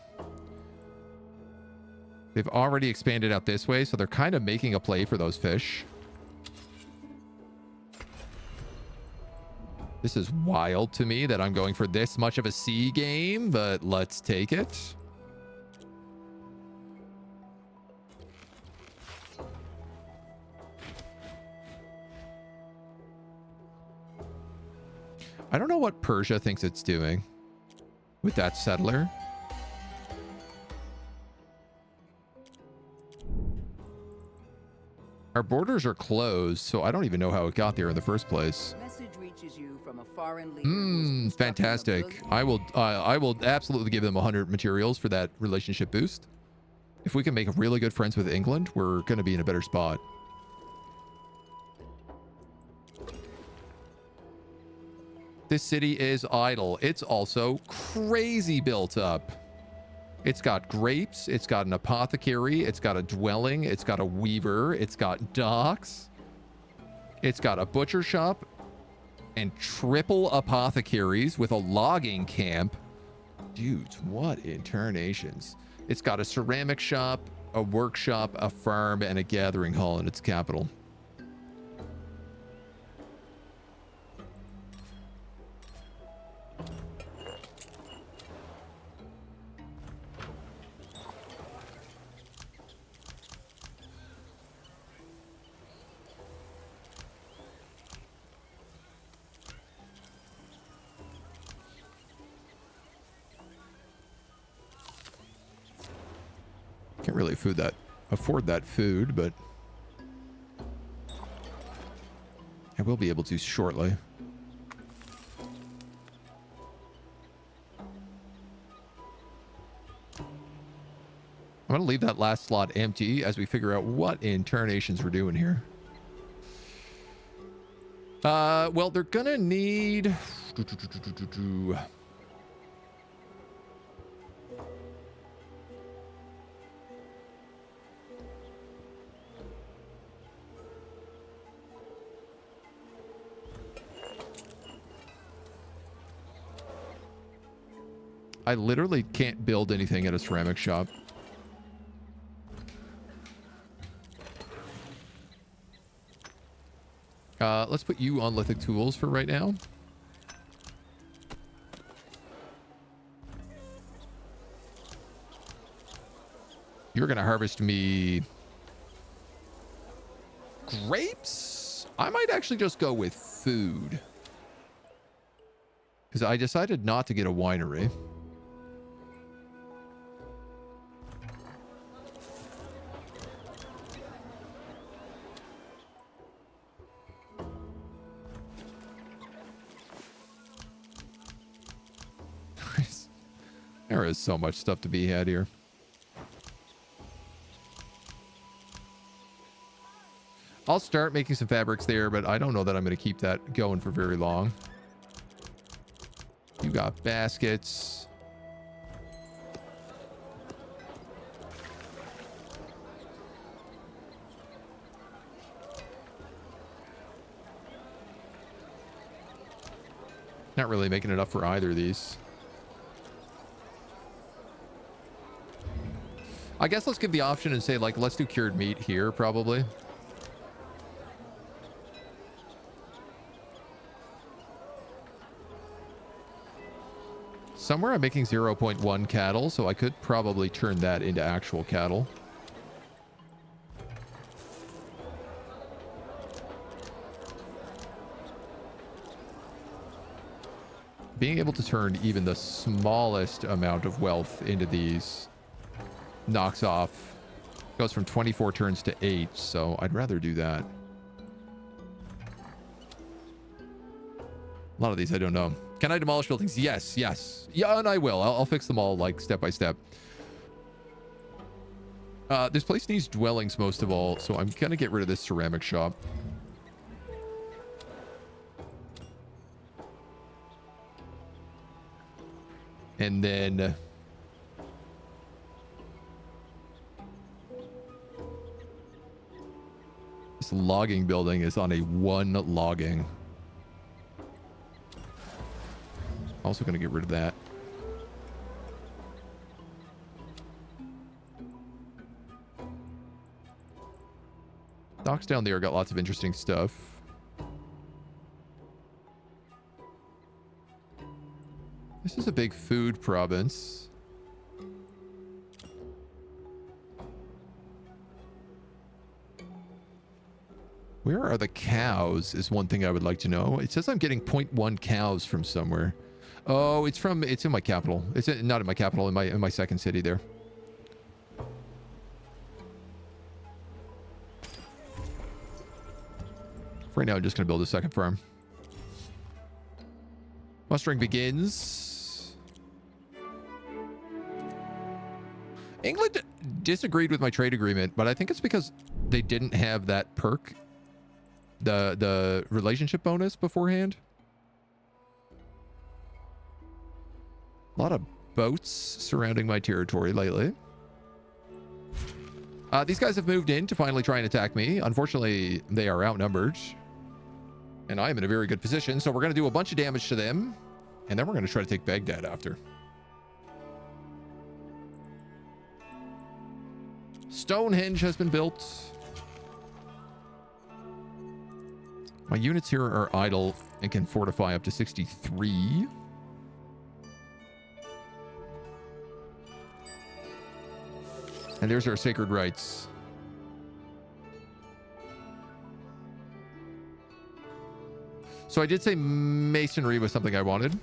They've already expanded out this way, so they're kind of making a play for those fish. This is wild to me that I'm going for this much of a sea game, but let's take it. I don't know what Persia thinks it's doing with that settler. Our borders are closed, so I don't even know how it got there in the first place. Message reaches you from a foreign leader Fantastic. I will absolutely give them 100 materials for that relationship boost. If we can make really good friends with England, we're going to be in a better spot. This city is idle. It's also crazy built up. It's got grapes. It's got an apothecary. It's got a dwelling. It's got a weaver. It's got docks. It's got a butcher shop and triple apothecaries with a logging camp. Dudes, what in tarnations? It's got a ceramic shop, a workshop, a farm, and a gathering hall in its capital. Can't really afford that food, but I will be able to shortly. I'm going to leave that last slot empty as we figure out what in tarnations we're doing here. Well, they're going to need... I literally can't build anything at a ceramic shop. Let's put you on lithic tools for right now. You're going to harvest me grapes? I might actually just go with food. Because I decided not to get a winery. There is so much stuff to be had here. I'll start making some fabrics there, but I don't know that I'm going to keep that going for very long. You got baskets. Not really making enough for either of these. I guess let's give the option and say, like, let's do cured meat here, probably. Somewhere I'm making 0.1 cattle, so I could probably turn that into actual cattle. Being able to turn even the smallest amount of wealth into these knocks off, goes from 24 turns to 8, so I'd rather do that. A lot of these I don't know. Can I demolish buildings? Yes, yes. Yeah, and I will. I'll fix them all, like, step by step. This place needs dwellings most of all, so I'm gonna get rid of this ceramic shop. And then... this logging building is on a 1 logging. Also going to get rid of that. Docks down there got lots of interesting stuff. This is a big food province. Where are the cows is one thing I would like to know. It says I'm getting 0.1 cows from somewhere. Oh, it's in my capital. It's not in my capital, in my second city there. For right now, I'm just going to build a second farm. Mustering begins. England disagreed with my trade agreement, but I think it's because they didn't have that perk, the relationship bonus beforehand. A lot of boats surrounding my territory lately. These guys have moved in to finally try and attack me. Unfortunately, they are outnumbered. And I am in a very good position, so we're going to do a bunch of damage to them. And then we're going to try to take Baghdad after. Stonehenge has been built. My units here are idle and can fortify up to 63. And there's our sacred rites. So I did say masonry was something I wanted.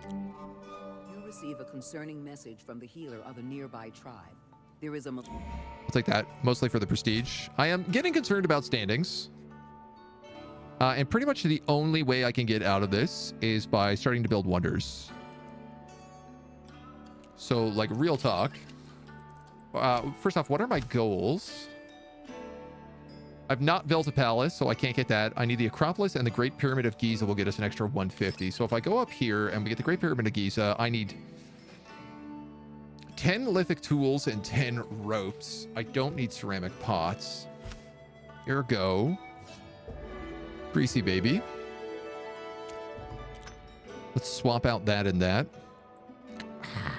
You receive a concerning message from the healer of a nearby tribe. There is a... I'll take that, mostly for the prestige. I am getting concerned about standings. And pretty much the only way I can get out of this is by starting to build wonders. So, like, real talk. First off, what are my goals? I've not built a palace, so I can't get that. I need the Acropolis, and the Great Pyramid of Giza will get us an extra 150. So if I go up here and we get the Great Pyramid of Giza, I need 10 lithic tools and 10 ropes. I don't need ceramic pots. Ergo, greasy baby. Let's swap out that and that.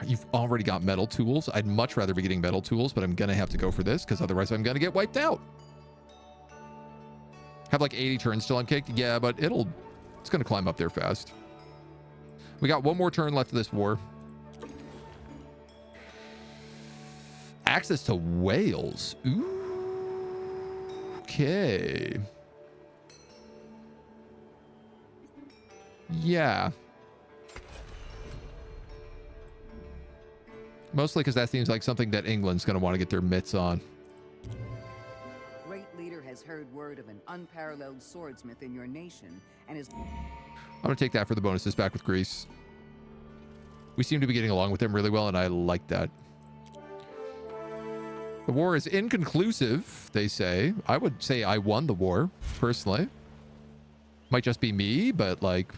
You've already got metal tools. I'd much rather be getting metal tools, but I'm going to have to go for this because otherwise I'm going to get wiped out. Have like 80 turns till I'm kicked. Yeah, but it's going to climb up there fast. We got one more turn left of this war. Access to whales. Ooh. Okay. Yeah. Mostly because that seems like something that England's going to want to get their mitts on. Great leader has heard word of an unparalleled swordsmith in your nation and is... I'm going to take that for the bonuses back with Greece. We seem to be getting along with them really well, and I like that. The war is inconclusive, they say. I would say I won the war, personally. Might just be me, but like...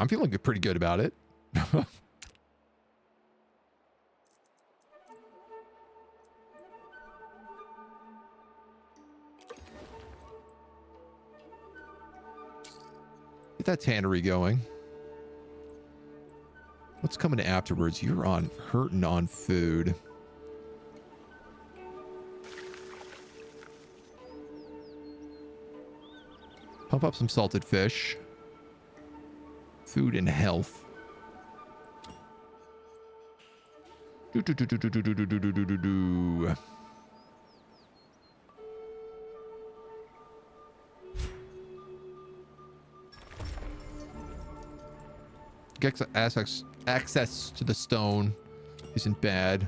I'm feeling pretty good about it. Get that tannery going. What's coming afterwards? You're hurting on food. Pump up some salted fish. Food and health. Do. Access to the stone isn't bad.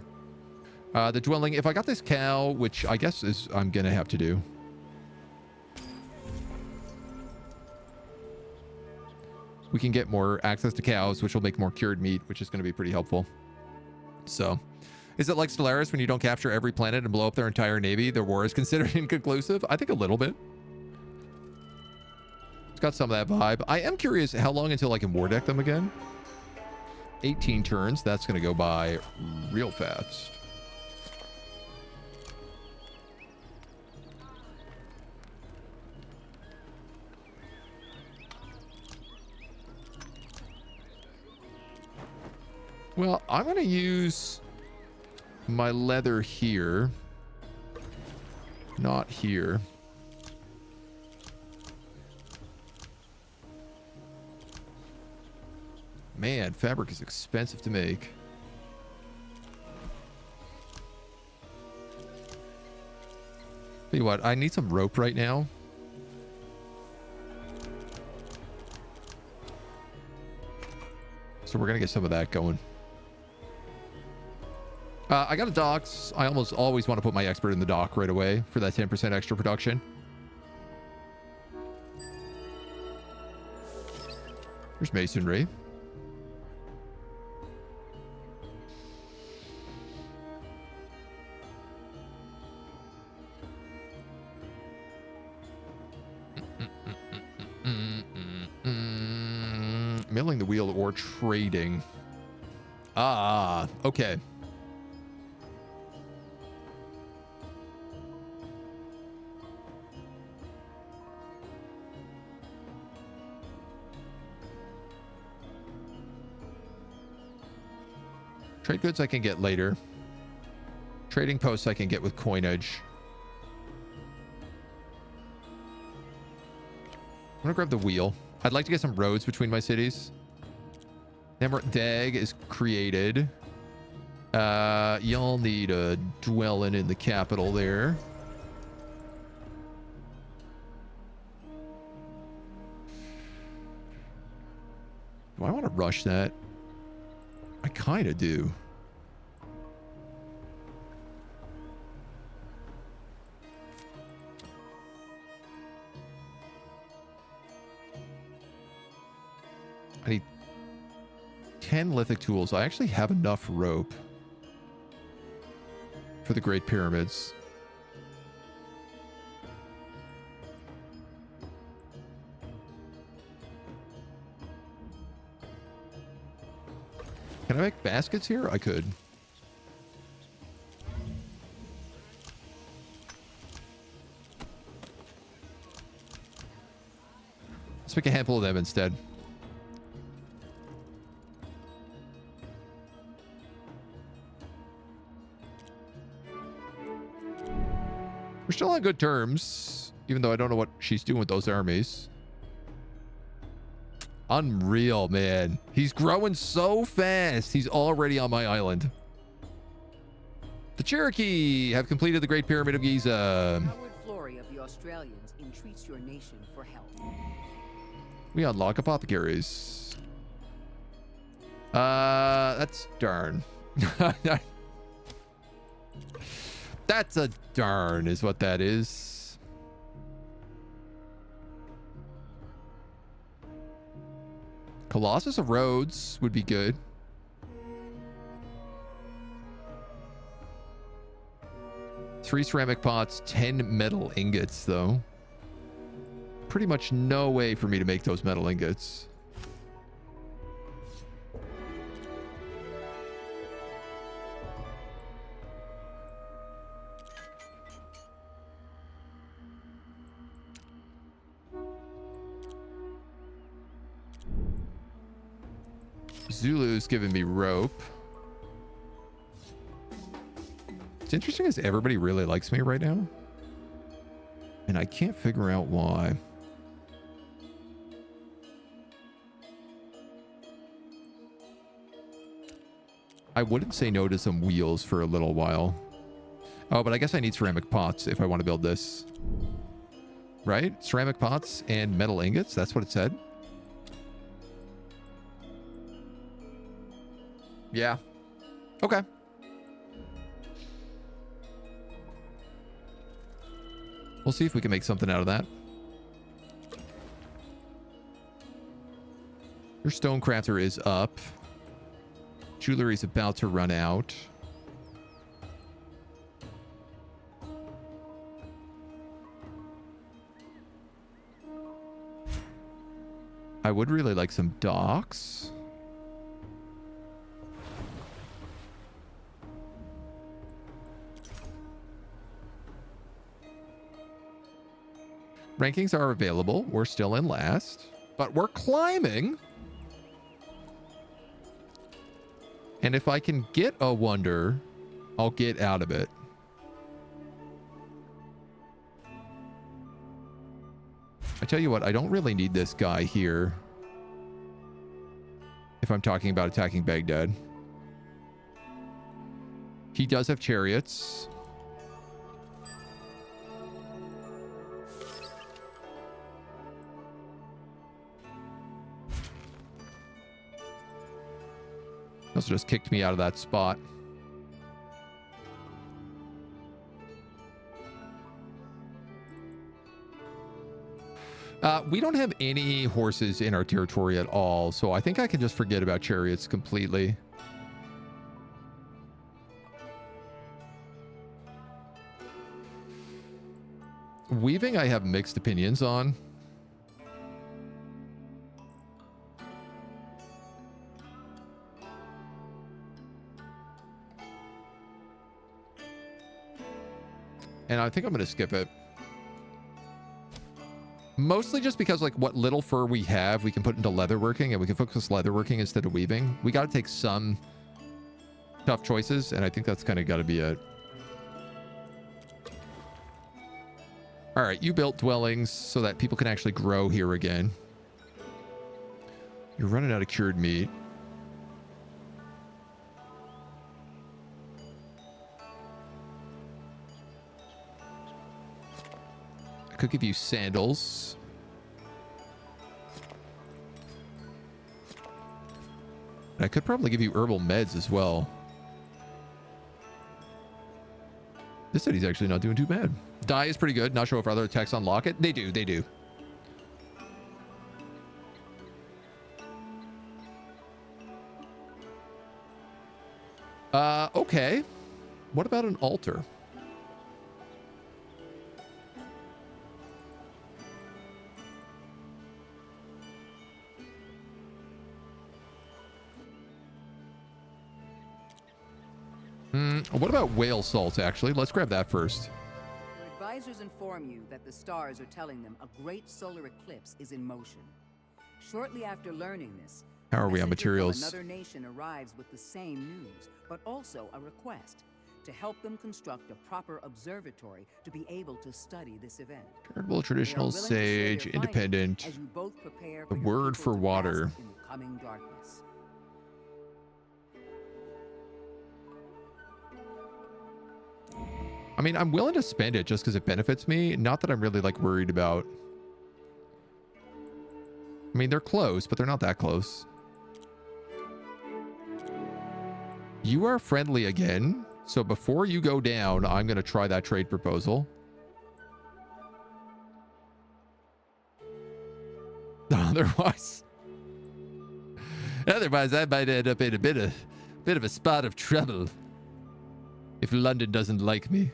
The dwelling, if I got this cow, which I guess is I'm gonna have to do. We can get more access to cows, which will make more cured meat, which is going to be pretty helpful. So, is it like Stellaris when you don't capture every planet and blow up their entire navy? Their war is considered inconclusive? I think a little bit. It's got some of that vibe. I am curious how long until I can war deck them again. 18 turns. That's going to go by real fast. Well, I'm going to use my leather here. Not here. Man, fabric is expensive to make. Tell you what, I need some rope right now. So we're going to get some of that going. I got a docks. I almost always want to put my expert in the dock right away for that 10% extra production. There's masonry. Milling the wheel or trading. Ah, okay. Trade goods I can get later. Trading posts I can get with coinage. I'm gonna grab the wheel. I'd like to get some roads between my cities. Dag is created. Y'all need a dwelling in the capital there. Do I want to rush that? I kind of do. I need 10 lithic tools. I actually have enough rope for the Great Pyramids. Can I make baskets here? I could. Let's make a handful of them instead. We're still on good terms, even though I don't know what she's doing with those armies. Unreal, man. He's growing so fast. He's already on my island. The Cherokee have completed the Great Pyramid of Giza. Howard Florey of the Australians entreats your nation for help. We unlock apothecaries. That's darn. That's a darn is what that is. Colossus of Rhodes would be good. Three ceramic pots, 10 metal ingots, though. Pretty much no way for me to make those metal ingots. Zulu's giving me rope. It's interesting as everybody really likes me right now. And I can't figure out why. I wouldn't say no to some wheels for a little while. Oh, but I guess I need ceramic pots if I want to build this. Right? Ceramic pots and metal ingots. That's what it said. Yeah. Okay. We'll see if we can make something out of that. Your stonecrafter is up. Jewelry's about to run out. I would really like some docks. Rankings are available. We're still in last, but we're climbing. And if I can get a wonder, I'll get out of it. I tell you what, I don't really need this guy here if I'm talking about attacking Baghdad. He does have chariots. Also just kicked me out of that spot. We don't have any horses in our territory at all, so I think I can just forget about chariots completely. Weaving, I have mixed opinions on. And I think I'm going to skip it. Mostly just because, like, what little fur we have, we can put into leatherworking, and we can focus leatherworking instead of weaving. We got to take some tough choices, and I think that's kind of got to be it. All right, you built dwellings so that people can actually grow here again. You're running out of cured meat. I could give you sandals. I could probably give you herbal meds as well. This city's actually not doing too bad. Die is pretty good. Not sure if other attacks unlock it. They do. They do. Okay. What about an altar? What about whale salt, actually? Let's grab that first. Your advisors inform you that the stars are telling them a great solar eclipse is in motion. Shortly after learning this, How are we on messenger from materials? another nation arrives with the same news, but also a request to help them construct a proper observatory to be able to study this event. Charitable, They are traditional, willing to share sage, your independent. findings as you both prepare The for your word people for to bask water. in the coming darkness. I mean, I'm willing to spend it just because it benefits me. Not that I'm really like worried about. I mean, they're close, but they're not that close. You are friendly again. So before you go down, I'm going to try that trade proposal. Otherwise, I might end up in a bit of a spot of trouble if London doesn't like me.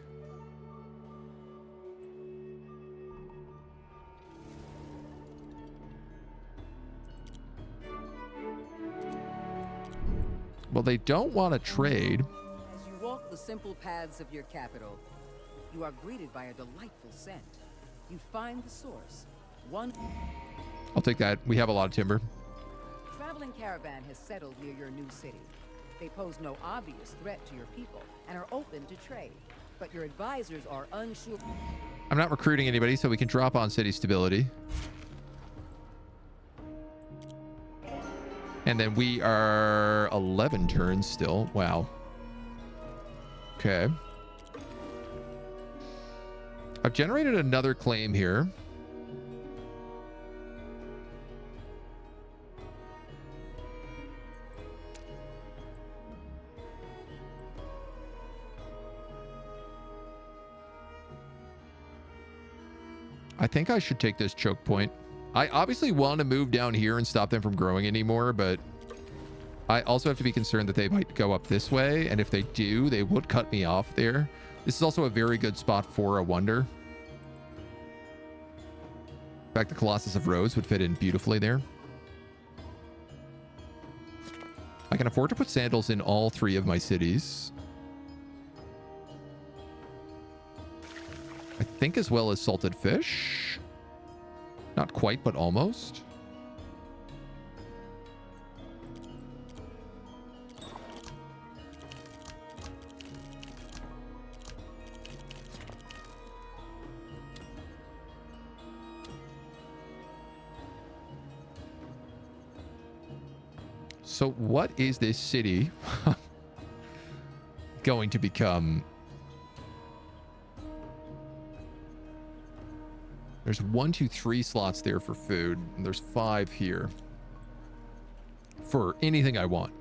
Well, they don't want to trade. As you walk the simple paths of your capital, you are greeted by a delightful scent. You find the source. One I'll take that. We have a lot of timber. traveling caravan has settled near your new city. They pose no obvious threat to your people and are open to trade. But your advisors are unsure. I'm not recruiting anybody, so we can drop on city stability. And then we are 11 turns still. Wow. Okay. I've generated another claim here. I think I should take this choke point. I obviously want to move down here and stop them from growing anymore, but I also have to be concerned that they might go up this way, and if they do, they would cut me off there. This is also a very good spot for a wonder. In fact, the Colossus of Rhodes would fit in beautifully there. I can afford to put sandals in all 3 of my cities. I think as well as salted fish. Not quite, but almost. So what is this city going to become? There's 1, 2, 3 slots there for food, and there's 5 here for anything I want.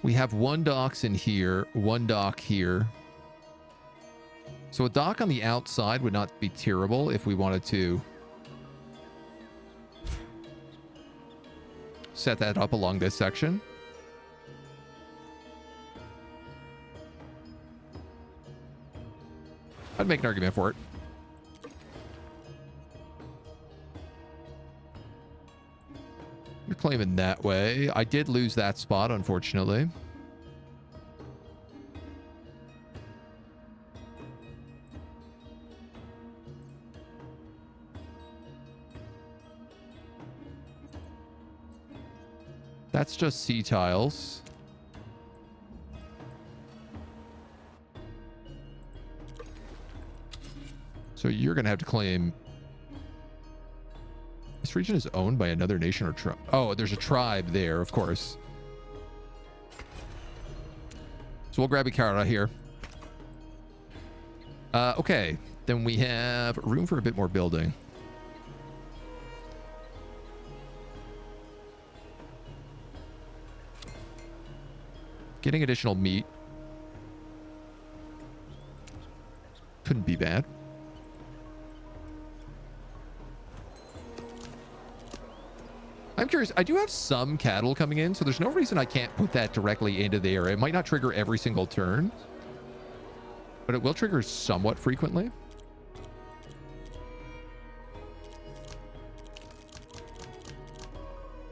We have 1 docks in here, 1 dock here. So a dock on the outside would not be terrible if we wanted to set that up along this section. I'd make an argument for it. You're claiming that way. I did lose that spot, unfortunately. That's just sea tiles. So you're going to have to claim... This region is owned by another nation or tribe. Oh, there's a tribe there, of course. So we'll grab a card out here. Okay. Then we have room for a bit more building. Getting additional meat. Couldn't be bad. I'm curious. I do have some cattle coming in, so there's no reason I can't put that directly into there. It might not trigger every single turn, but it will trigger somewhat frequently.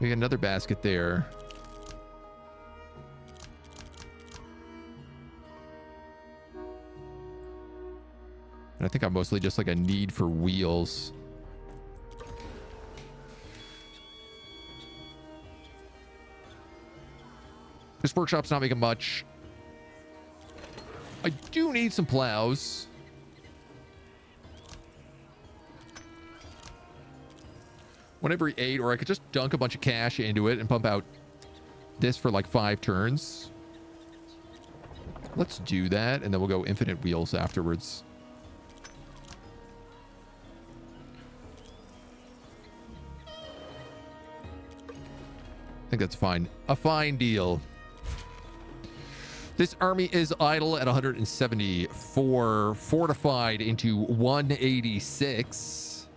We got another basket there. And I think I'm mostly just like a need for wheels. This workshop's not making much. I do need some plows. One every 8, or I could just dunk a bunch of cash into it and pump out this for like 5 turns. Let's do that, and then we'll go infinite wheels afterwards. I think that's fine. A fine deal. This army is idle at 174, fortified into 186.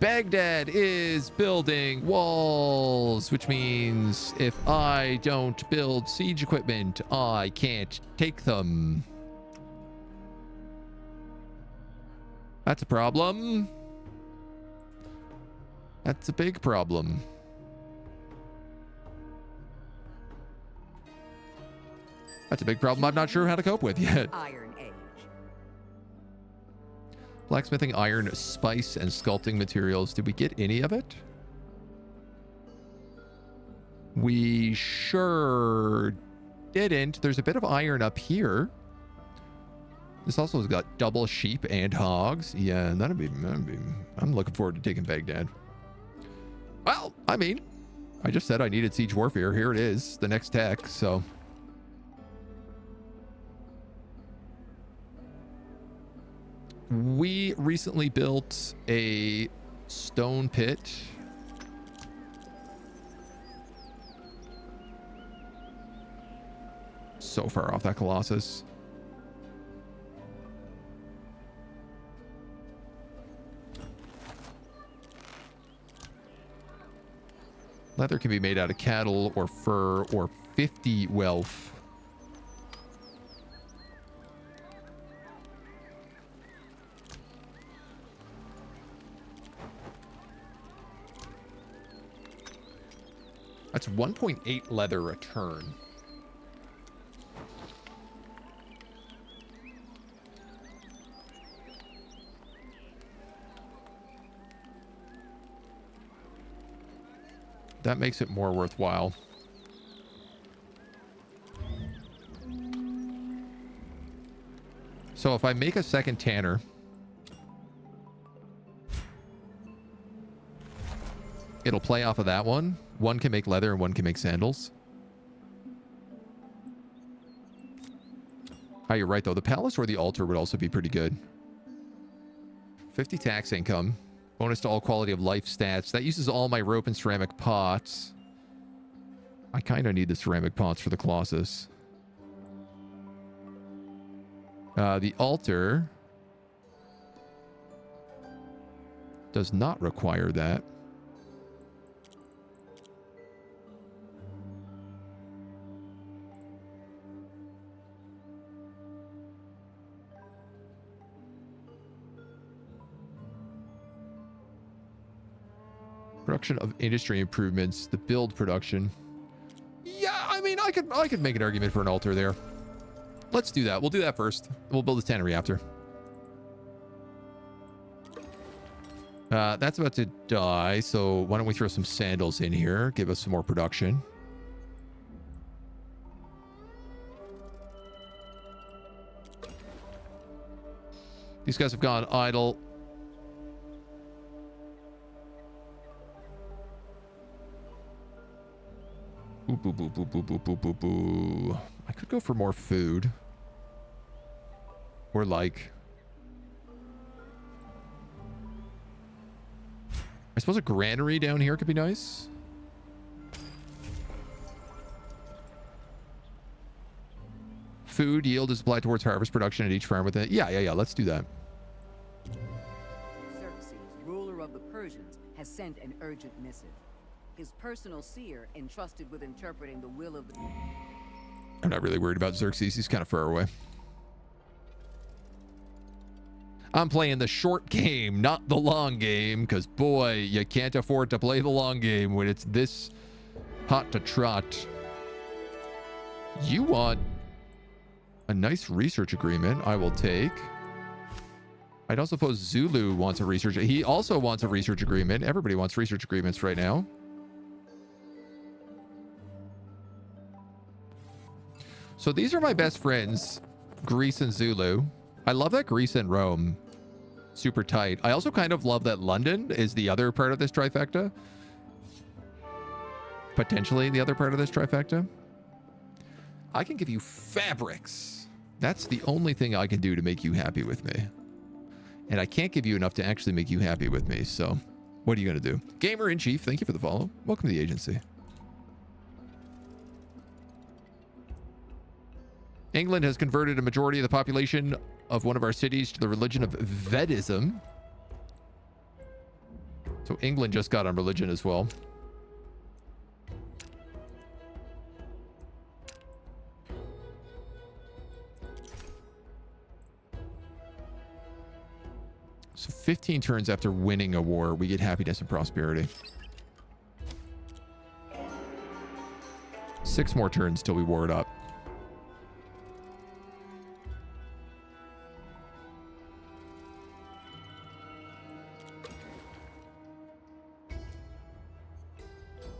Baghdad is building walls, which means if I don't build siege equipment, I can't take them. That's a problem. That's a big problem. That's a big problem I'm not sure how to cope with yet. Iron Age. Blacksmithing, iron, spice, and sculpting materials. Did we get any of it? We sure didn't. There's a bit of iron up here. This also has got double sheep and hogs. Yeah, that'd be I'm looking forward to taking Baghdad. Well, I mean, I just said I needed siege warfare. Here it is, the next tech, so... We recently built a stone pit. So far off that Colossus. Leather can be made out of cattle or fur or 50 wealth. That's 1.8 leather a turn. That makes it more worthwhile. So if I make a second tanner, it'll play off of that one. One can make leather and one can make sandals. Oh, you're right, though. The palace or the altar would also be pretty good. 50 tax income. Bonus to all quality of life stats. That uses all my rope and ceramic pots. I kind of need the ceramic pots for the Colossus. The altar does not require that. Production of industry improvements, the build production. Yeah, I mean, I could make an argument for an altar there. Let's do that. We'll do that first. We'll build a tannery after. That's about to die, so why don't we throw some sandals in here, give us some more production. These guys have gone idle. Boo, boo, boo, boo, boo, boo, boo, boo, boo. I could go for more food. Or like... I suppose a granary down here could be nice. Food yield is applied towards harvest production at each farm within it. Yeah. Let's do that. Xerxes, ruler of the Persians, has sent an urgent missive. His personal seer, entrusted with interpreting the will of the... I'm not really worried about Xerxes. He's kind of far away. I'm playing the short game, not the long game, because boy, you can't afford to play the long game when it's this hot to trot. You want a nice research agreement, I will take. I don't suppose Zulu wants a research. He also wants a research agreement. Everybody wants research agreements right now. So these are my best friends, Greece and Zulu. I love that Greece and Rome, super tight. I also kind of love that London is the other part of this trifecta. Potentially the other part of this trifecta. I can give you fabrics. That's the only thing I can do to make you happy with me. And I can't give you enough to actually make you happy with me. So what are you going to do? Gamer in Chief, thank you for the follow. Welcome to the agency. England has converted a majority of the population of one of our cities to the religion of Vedism. So England just got on religion as well. So 15 turns after winning a war, we get happiness and prosperity. 6 more turns till we war it up.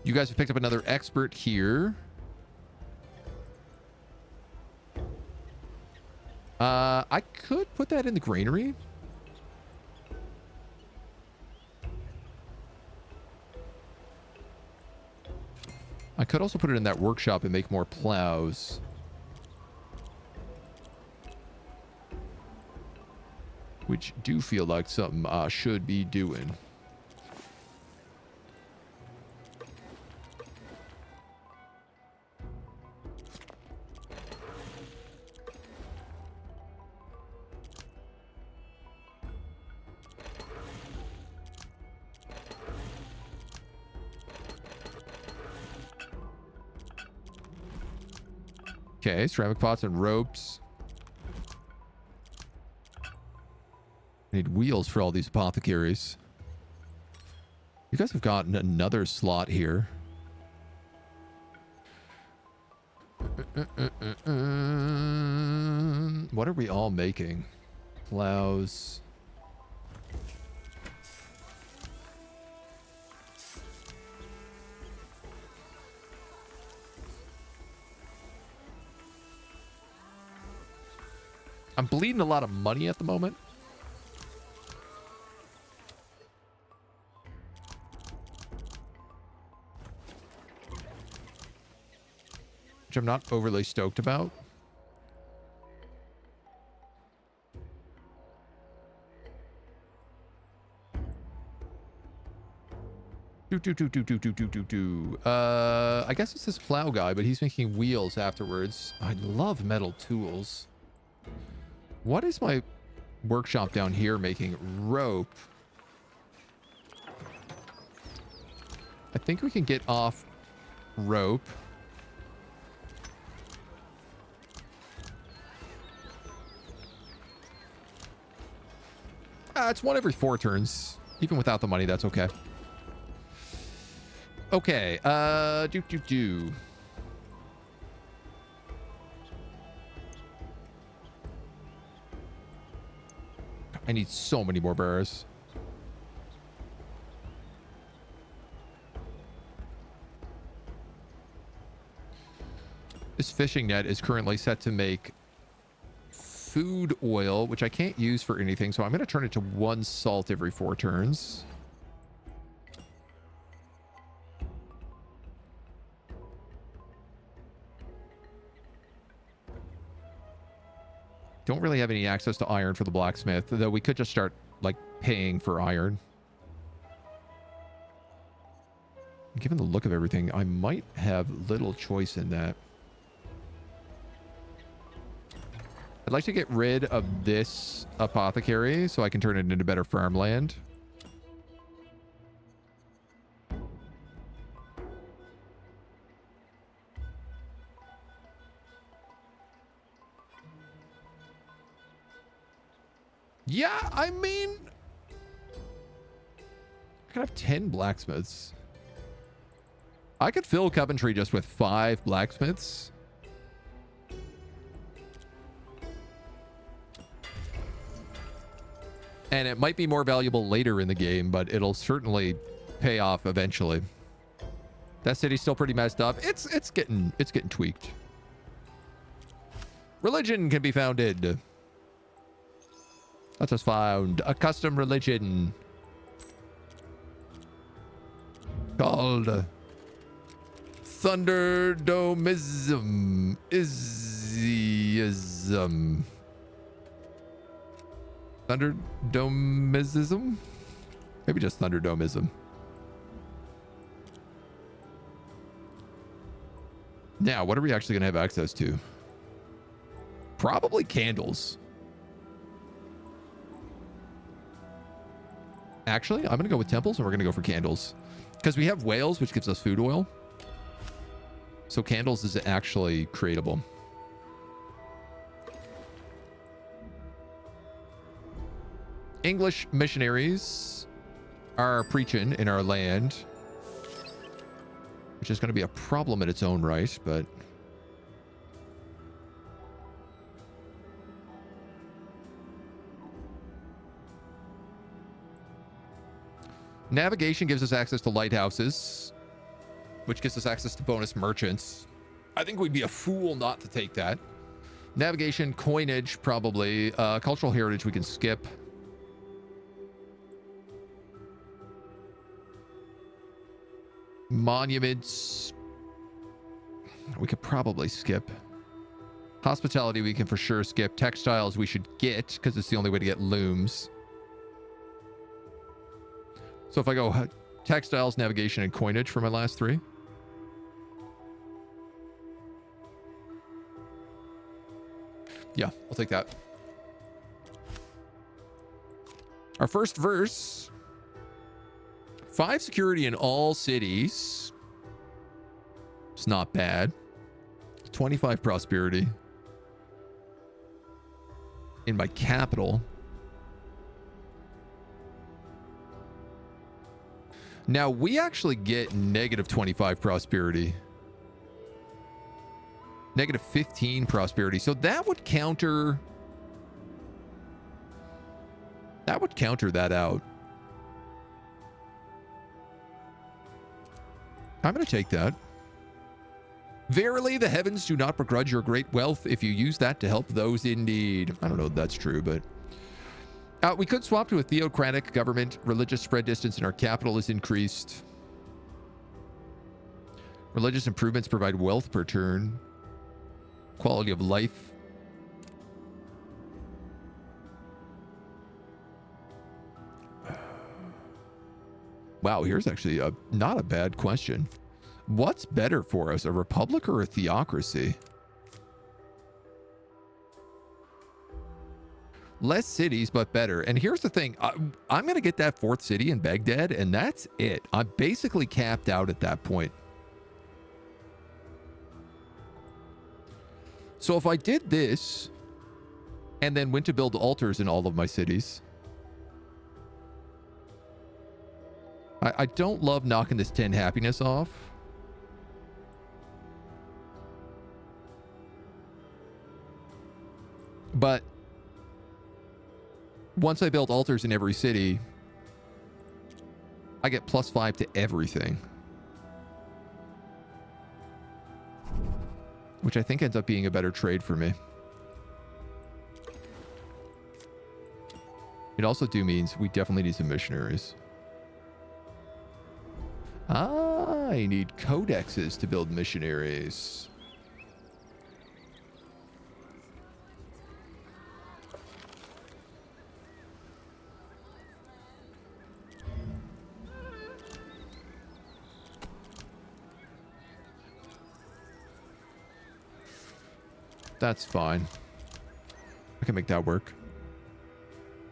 You guys have picked up another expert here. I could put that in the granary. I could also put it in that workshop and make more plows. Which do feel like something I should be doing. Okay, ceramic pots and ropes. I need wheels for all these apothecaries. You guys have gotten another slot here. What are we all making? Plows. I'm bleeding a lot of money at the moment. Which I'm not overly stoked about. I guess it's this plow guy, but he's making wheels afterwards. I love metal tools. What is my workshop down here making? Rope. I think we can get off rope. It's 1 every 4 turns. Even without the money, that's okay. Okay, I need so many more bearers. This fishing net is currently set to make food oil, which I can't use for anything, so I'm going to turn it to 1 salt every 4 turns. Don't really have any access to iron for the blacksmith, though we could just start, like, paying for iron. Given the look of everything, I might have little choice in that. I'd like to get rid of this apothecary so I can turn it into better farmland. Yeah, I mean, I could have 10 blacksmiths. I could fill Coventry just with 5 blacksmiths. And it might be more valuable later in the game, but it'll certainly pay off eventually. That city's still pretty messed up. It's getting tweaked. Religion can be founded. Let us found a custom religion called Thunderdomism. Thunderdomism? Maybe just Thunderdomism. Now, what are we actually going to have access to? Probably candles. Actually, I'm going to go with temples and we're going to go for candles. Because we have whales, which gives us food oil. So candles is actually creatable. English missionaries are preaching in our land, which is going to be a problem in its own right, but navigation gives us access to lighthouses, which gives us access to bonus merchants. I think we'd be a fool not to take that. Navigation, coinage, probably. Cultural heritage we can skip. Monuments we could probably skip. Hospitality we can for sure skip. Textiles we should get because it's the only way to get looms. So if I go textiles, navigation, and coinage for my last 3. Yeah, I'll take that. Our first verse. 5 security in all cities. It's not bad. 25 prosperity in my capital. Now we actually get negative 25 prosperity. Negative 15 prosperity. So that would counter. That would counter that out. I'm going to take that. Verily, the heavens do not begrudge your great wealth if you use that to help those in need. I don't know if that's true, but we could swap to a theocratic government. Religious spread distance in our capital is increased. Religious improvements provide wealth per turn. Quality of life. Wow, here's actually not a bad question. What's better for us, a republic or a theocracy? Less cities, but better. And here's the thing. I'm going to get that 4th city in Baghdad, and that's it. I'm basically capped out at that point. So if I did this and then went to build altars in all of my cities, I don't love knocking this 10 happiness off. But once I build altars in every city, I get +5 to everything. which I think ends up being a better trade for me. It also means we definitely need some missionaries. I need codexes to build missionaries. That's fine. I can make that work.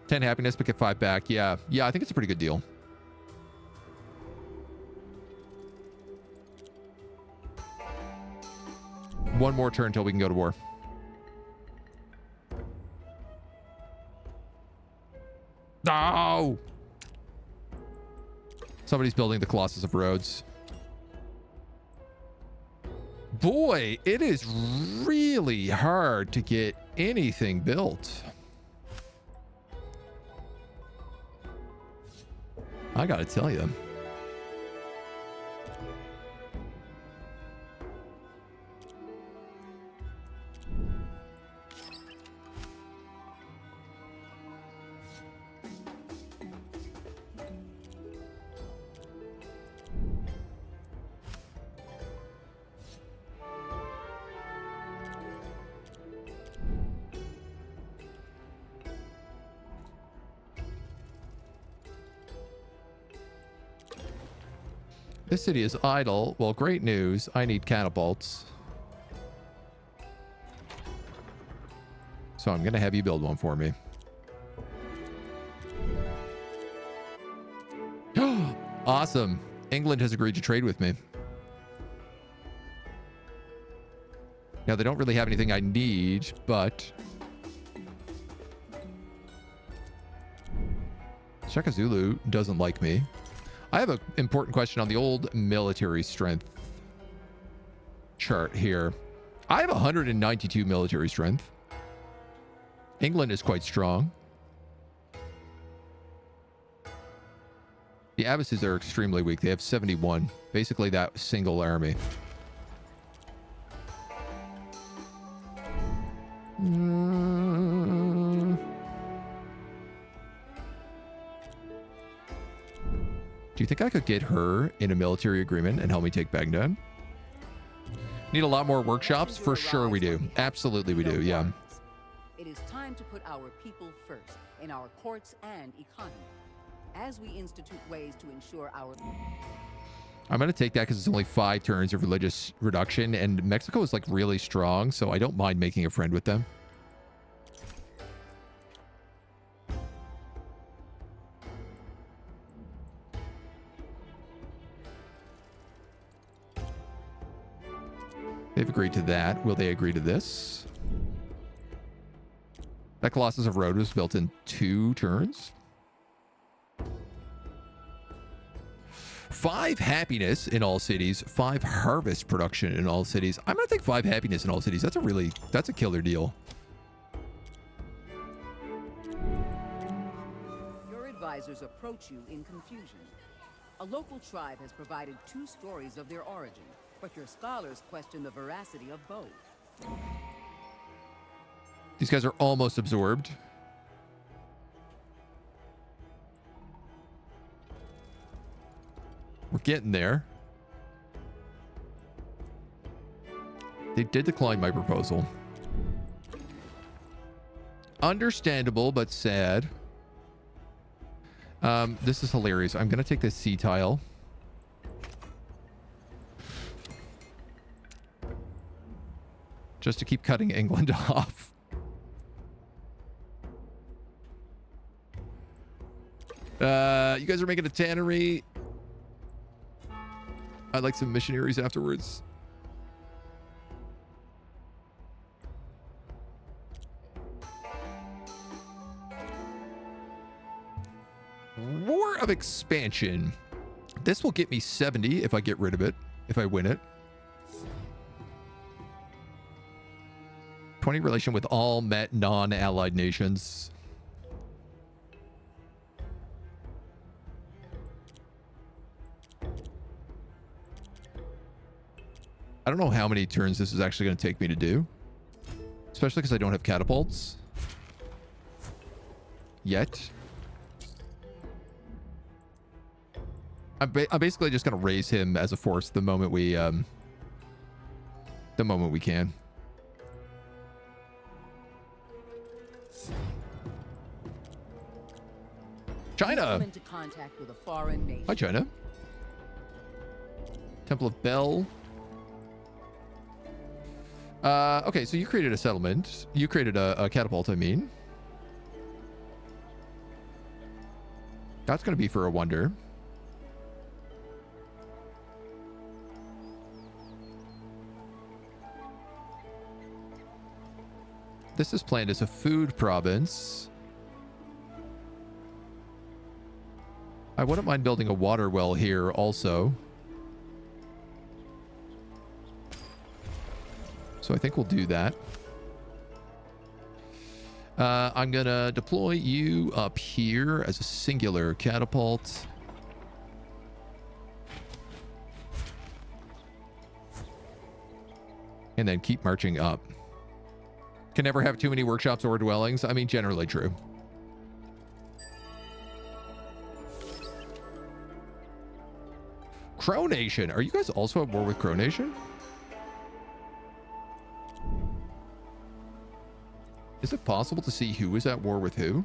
10 happiness, but get 5 back. Yeah. Yeah, I think it's a pretty good deal. One more turn until we can go to war. No! Somebody's building the Colossus of Rhodes. Boy, it is really hard to get anything built. I gotta tell you. This city is idle. Well, great news. I need catapults. So I'm going to have you build one for me. Awesome. England has agreed to trade with me. Now, they don't really have anything I need, but... Shaka Zulu doesn't like me. I have an important question on the old military strength chart here. I have 192 military strength. England is quite strong. The Abbasis are extremely weak. They have 71. Basically that single army. Do you think I could get her in a military agreement and help me take Baghdad? Need a lot more workshops? For sure we do. Absolutely we do, yeah. It is time to put our people first in our courts and economy. As we institute ways to ensure our... I'm going to take that because it's only 5 turns of religious reduction, and Mexico is like really strong, so I don't mind making a friend with them. They've agreed to that. Will they agree to this? That Colossus of Rhodes was built in 2 turns. 5 happiness in all cities. 5 harvest production in all cities. I'm going to take 5 happiness in all cities. That's a killer deal. Your advisors approach you in confusion. A local tribe has provided 2 stories of their origin, but your scholars question the veracity of both. These guys are almost absorbed. We're getting there. They did decline my proposal. Understandable, but sad. This is hilarious. I'm going to take this sea tile. Just to keep cutting England off. You guys are making a tannery. I'd like some missionaries afterwards. War of Expansion. This will get me 70 if I get rid of it, if I win it. 20 relation with all met non-allied nations. I don't know how many turns this is actually going to take me to do. Especially because I don't have catapults. Yet. I'm basically just going to raise him as a force the moment we can. China. Come into contact with a foreign nation. Hi, China. Temple of Bel. Okay, so you created a settlement. You created a catapult, I mean. That's going to be for a wonder. This is planned as a food province. I wouldn't mind building a water well here also. So I think we'll do that. I'm going to deploy you up here as a singular catapult. And then keep marching up. Can never have too many workshops or dwellings. I mean, generally true. Crow Nation. Are you guys also at war with Crow Nation? Is it possible to see who is at war with who?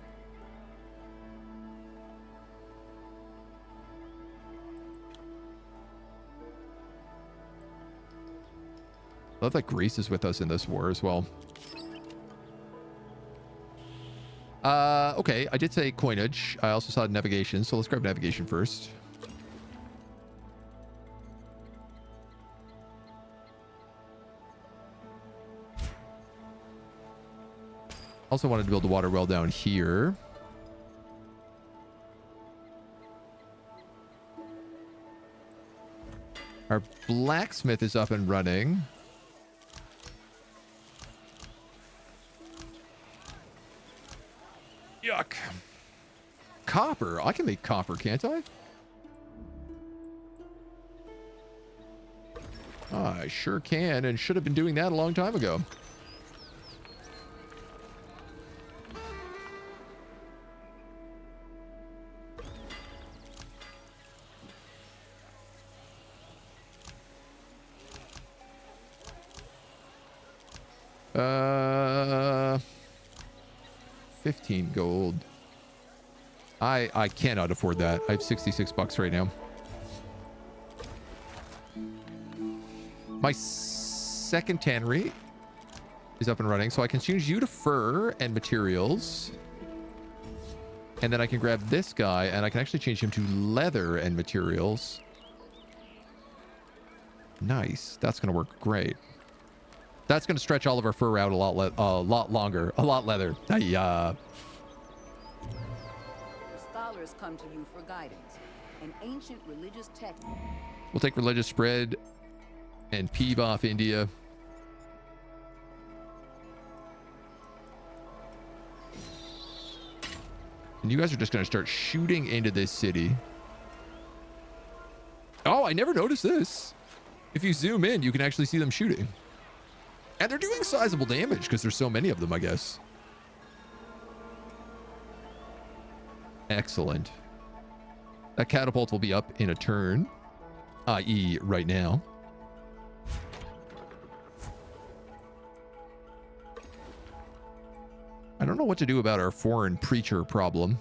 I love that Greece is with us in this war as well. Okay, I did say coinage. I also saw navigation, so let's grab navigation first. Also wanted to build a water well down here. Our blacksmith is up and running. Yuck. Copper. I can make copper, can't I? I sure can, and should have been doing that a long time ago. Uh, 15 gold. I cannot afford that. I have 66 bucks right now. My second tannery is up and running, so I can change you to fur and materials. And then I can grab this guy, and I can actually change him to leather and materials. Nice. That's going to work great. That's going to stretch all of our fur out a lot longer. A lot leather. The scholars come to you for guidance. An ancient religious text. We'll take religious spread and peeve off India. And you guys are just going to start shooting into this city. Oh, I never noticed this. If you zoom in, you can actually see them shooting. And they're doing sizable damage because there's so many of them, I guess. Excellent. That catapult will be up in a turn, i.e. right now. I don't know what to do about our foreign preacher problem.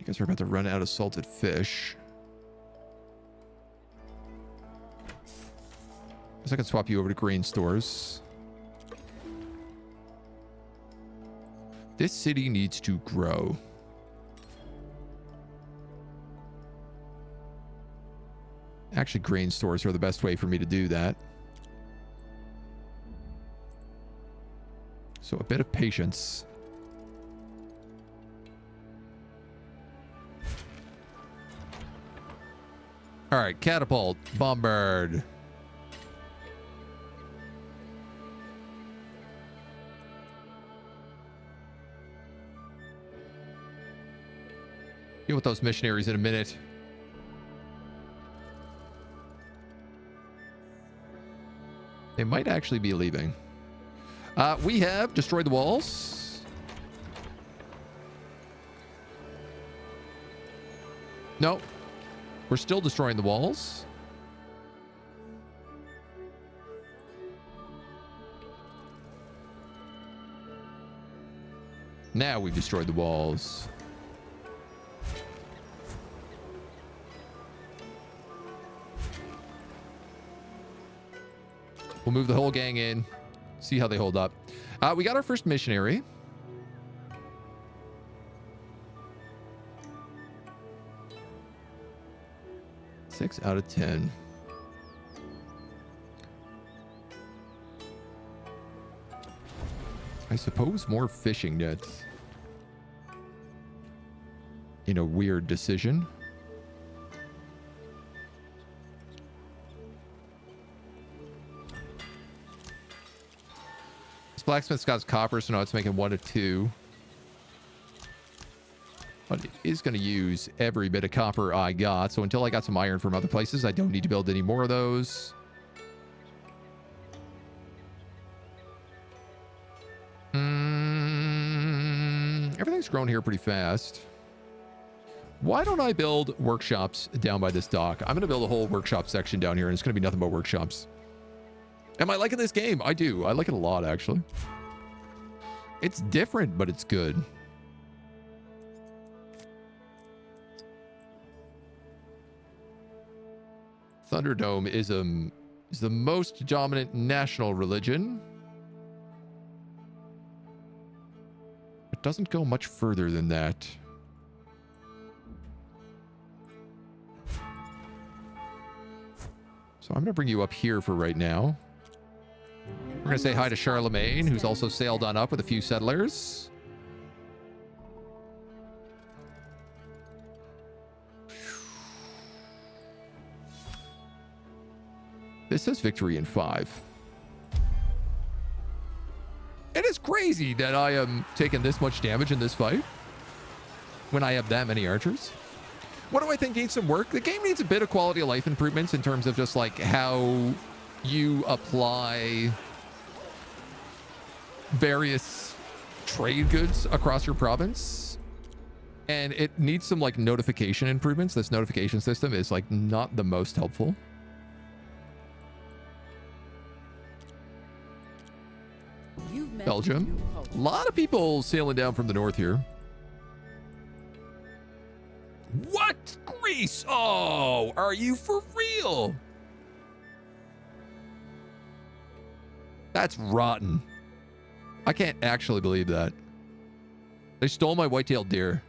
You guys are about to run out of salted fish. Guess I can swap you over to grain stores. This city needs to grow. Actually, grain stores are the best way for me to do that. So a bit of patience. All right, catapult, bombard. Deal with those missionaries in a minute. They might actually be leaving. We have destroyed the walls. No. We're still destroying the walls. Now we've destroyed the walls. We'll move the whole gang in. See how they hold up. We got our first missionary. Six out of 10. I suppose more fishing nets. In a weird decision. This blacksmith's got copper, so now it's making 1 to 2. But it is going to use every bit of copper I got. So until I got some iron from other places, I don't need to build any more of those. Everything's grown here pretty fast. Why don't I build workshops down by this dock? I'm going to build a whole workshop section down here, and it's going to be nothing but workshops. Am I liking this game? I do. I like it a lot, actually. It's different, but it's good. Thunderdome is the most dominant national religion. It doesn't go much further than that. So I'm going to bring you up here for right now. We're going to say hi to Charlemagne, who's also sailed on up with a few settlers. This says victory in 5. It is crazy that I am taking this much damage in this fight when I have that many archers. What do I think needs some work? The game needs a bit of quality of life improvements in terms of just like how you apply various trade goods across your province. And it needs some like notification improvements. This notification system is like not the most helpful. Belgium. A lot of people sailing down from the north here. What? Greece? Oh, are you for real? That's rotten. I can't actually believe that. They stole my white-tailed deer.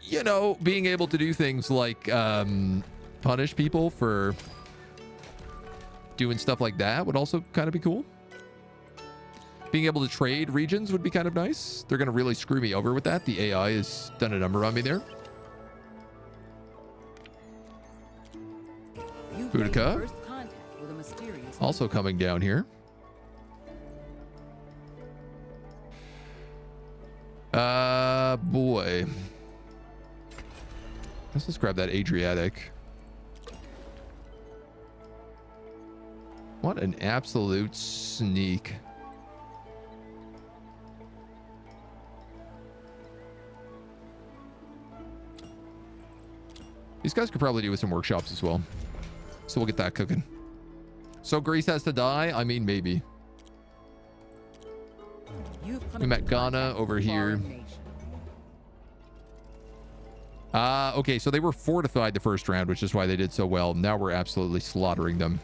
You know, being able to do things like punish people for doing stuff like that would also kind of be cool. Being able to trade regions would be kind of nice. They're going to really screw me over with that. The AI has done a number on me there. Boudica. Also coming down here. Boy. Let's just grab that Adriatic. What an absolute sneak. These guys could probably do with some workshops as well. So we'll get that cooking. So Greece has to die? I mean, maybe. We met Ghana over here. Okay, so they were fortified the first round, which is why they did so well. Now we're absolutely slaughtering them.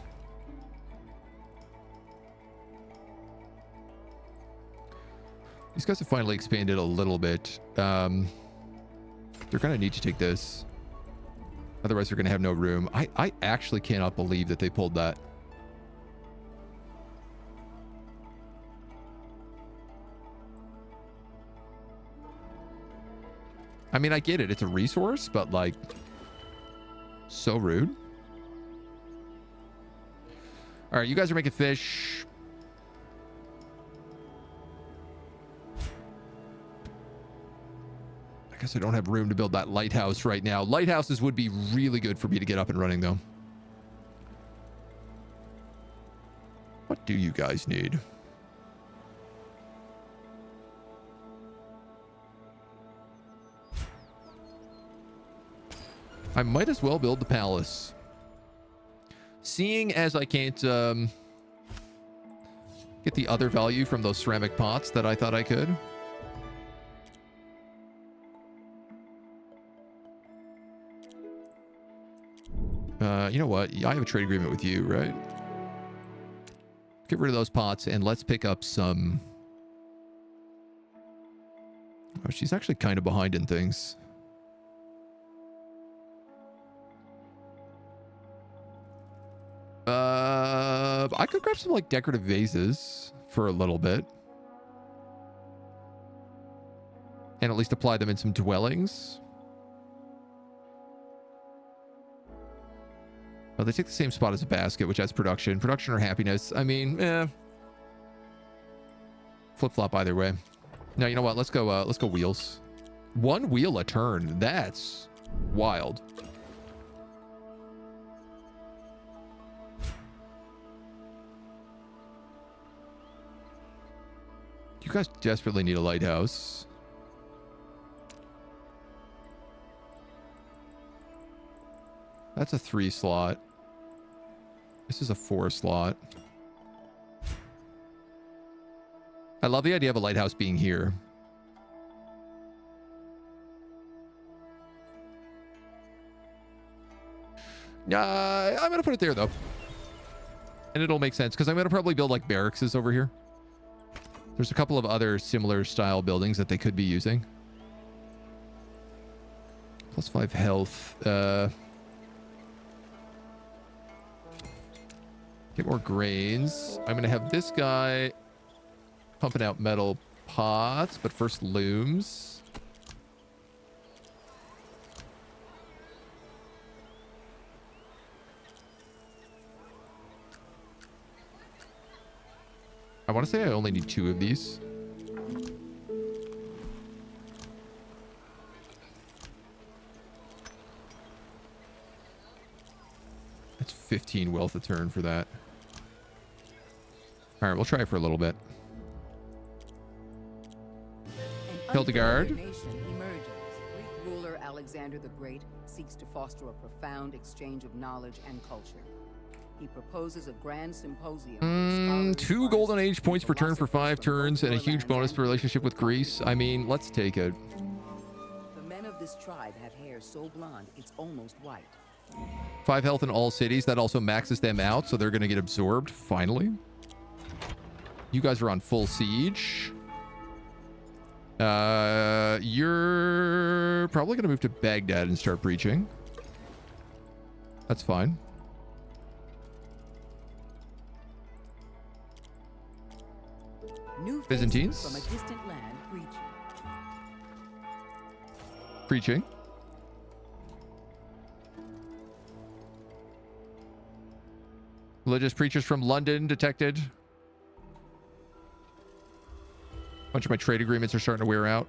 These guys have finally expanded a little bit. They're going to need to take this. Otherwise, they're going to have no room. I actually cannot believe that they pulled that. I mean, I get it. It's a resource, but like So rude. All right, you guys are making fish. I guess I don't have room to build that lighthouse right now. Lighthouses would be really good for me to get up and running, though. What do you guys need? I might as well build the palace. Seeing as I can't get the other value from those ceramic pots that I thought I could. You know what? I have a trade agreement with you, right? Get rid of those pots and let's pick up some... Oh, she's actually kind of behind in things. I could grab some like decorative vases for a little bit. And at least apply them in some dwellings. Oh, they take the same spot as a basket, which adds production. Production or happiness. I mean, flip-flop either way. No, you know what? Let's go wheels. One wheel a turn. That's wild. You guys desperately need a lighthouse. That's a 3 slot. This is a 4 slot. I love the idea of a lighthouse being here. I'm going to put it there, though. And it'll make sense, because I'm going to probably build, like, barracks over here. There's a couple of other similar style buildings that they could be using. Plus 5 health. Get more grains. I'm going to have this guy pumping out metal pots, but first looms. I want to say I only need 2 of these. That's 15 wealth a turn for that. All right, we'll try it for a little bit. Hildegard. Emerges. Greek ruler Alexander the Great seeks to foster a profound exchange of knowledge and culture. He proposes a grand symposium. 2 golden age points per turn for 5 turns and a huge bonus for relationship with Greece. I mean, let's take it. The men of this tribe have hair so blonde it's almost white. 5 health in all cities. That also maxes them out, so they're going to get absorbed, finally. You guys are on full siege. You're probably going to move to Baghdad and start breaching. That's fine. New Byzantines from a distant land preaching. Religious preachers from London detected. A bunch of my trade agreements are starting to wear out.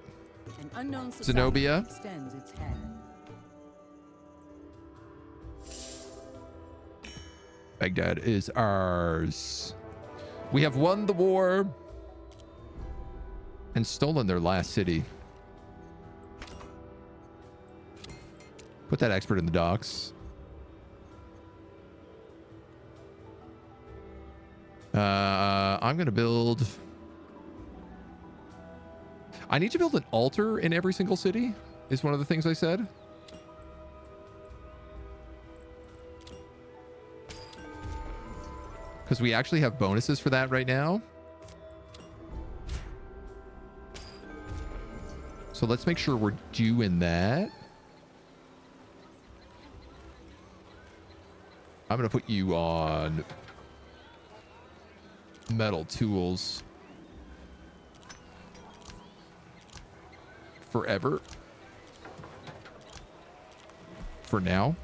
An unknown Zenobia extends its hand. Baghdad is ours. We have won the war and stolen their last city. Put that expert in the docks. I'm going to build... I need to build an altar in every single city, is one of the things I said. Because we actually have bonuses for that right now. So let's make sure we're doing that. I'm going to put you on metal tools forever. For now.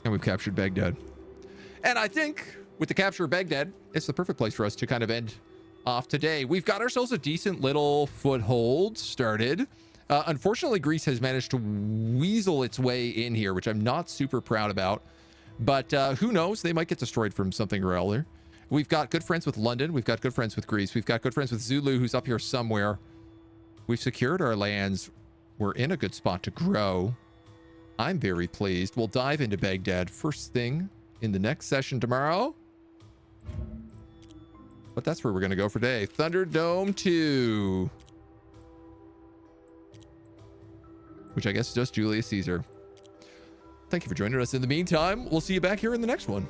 And we've captured Baghdad. And I think with the capture of Baghdad, it's the perfect place for us to kind of end off today. We've got ourselves a decent little foothold started. Unfortunately, Greece has managed to weasel its way in here, which I'm not super proud about. But who knows? They might get destroyed from something or other. We've got good friends with London. We've got good friends with Greece. We've got good friends with Zulu, who's up here somewhere. We've secured our lands. We're in a good spot to grow. I'm very pleased. We'll dive into Baghdad first thing in the next session tomorrow. But that's where we're going to go for today. Thunderdome 2. Which I guess is just Julius Caesar. Thank you for joining us. In the meantime, we'll see you back here in the next one.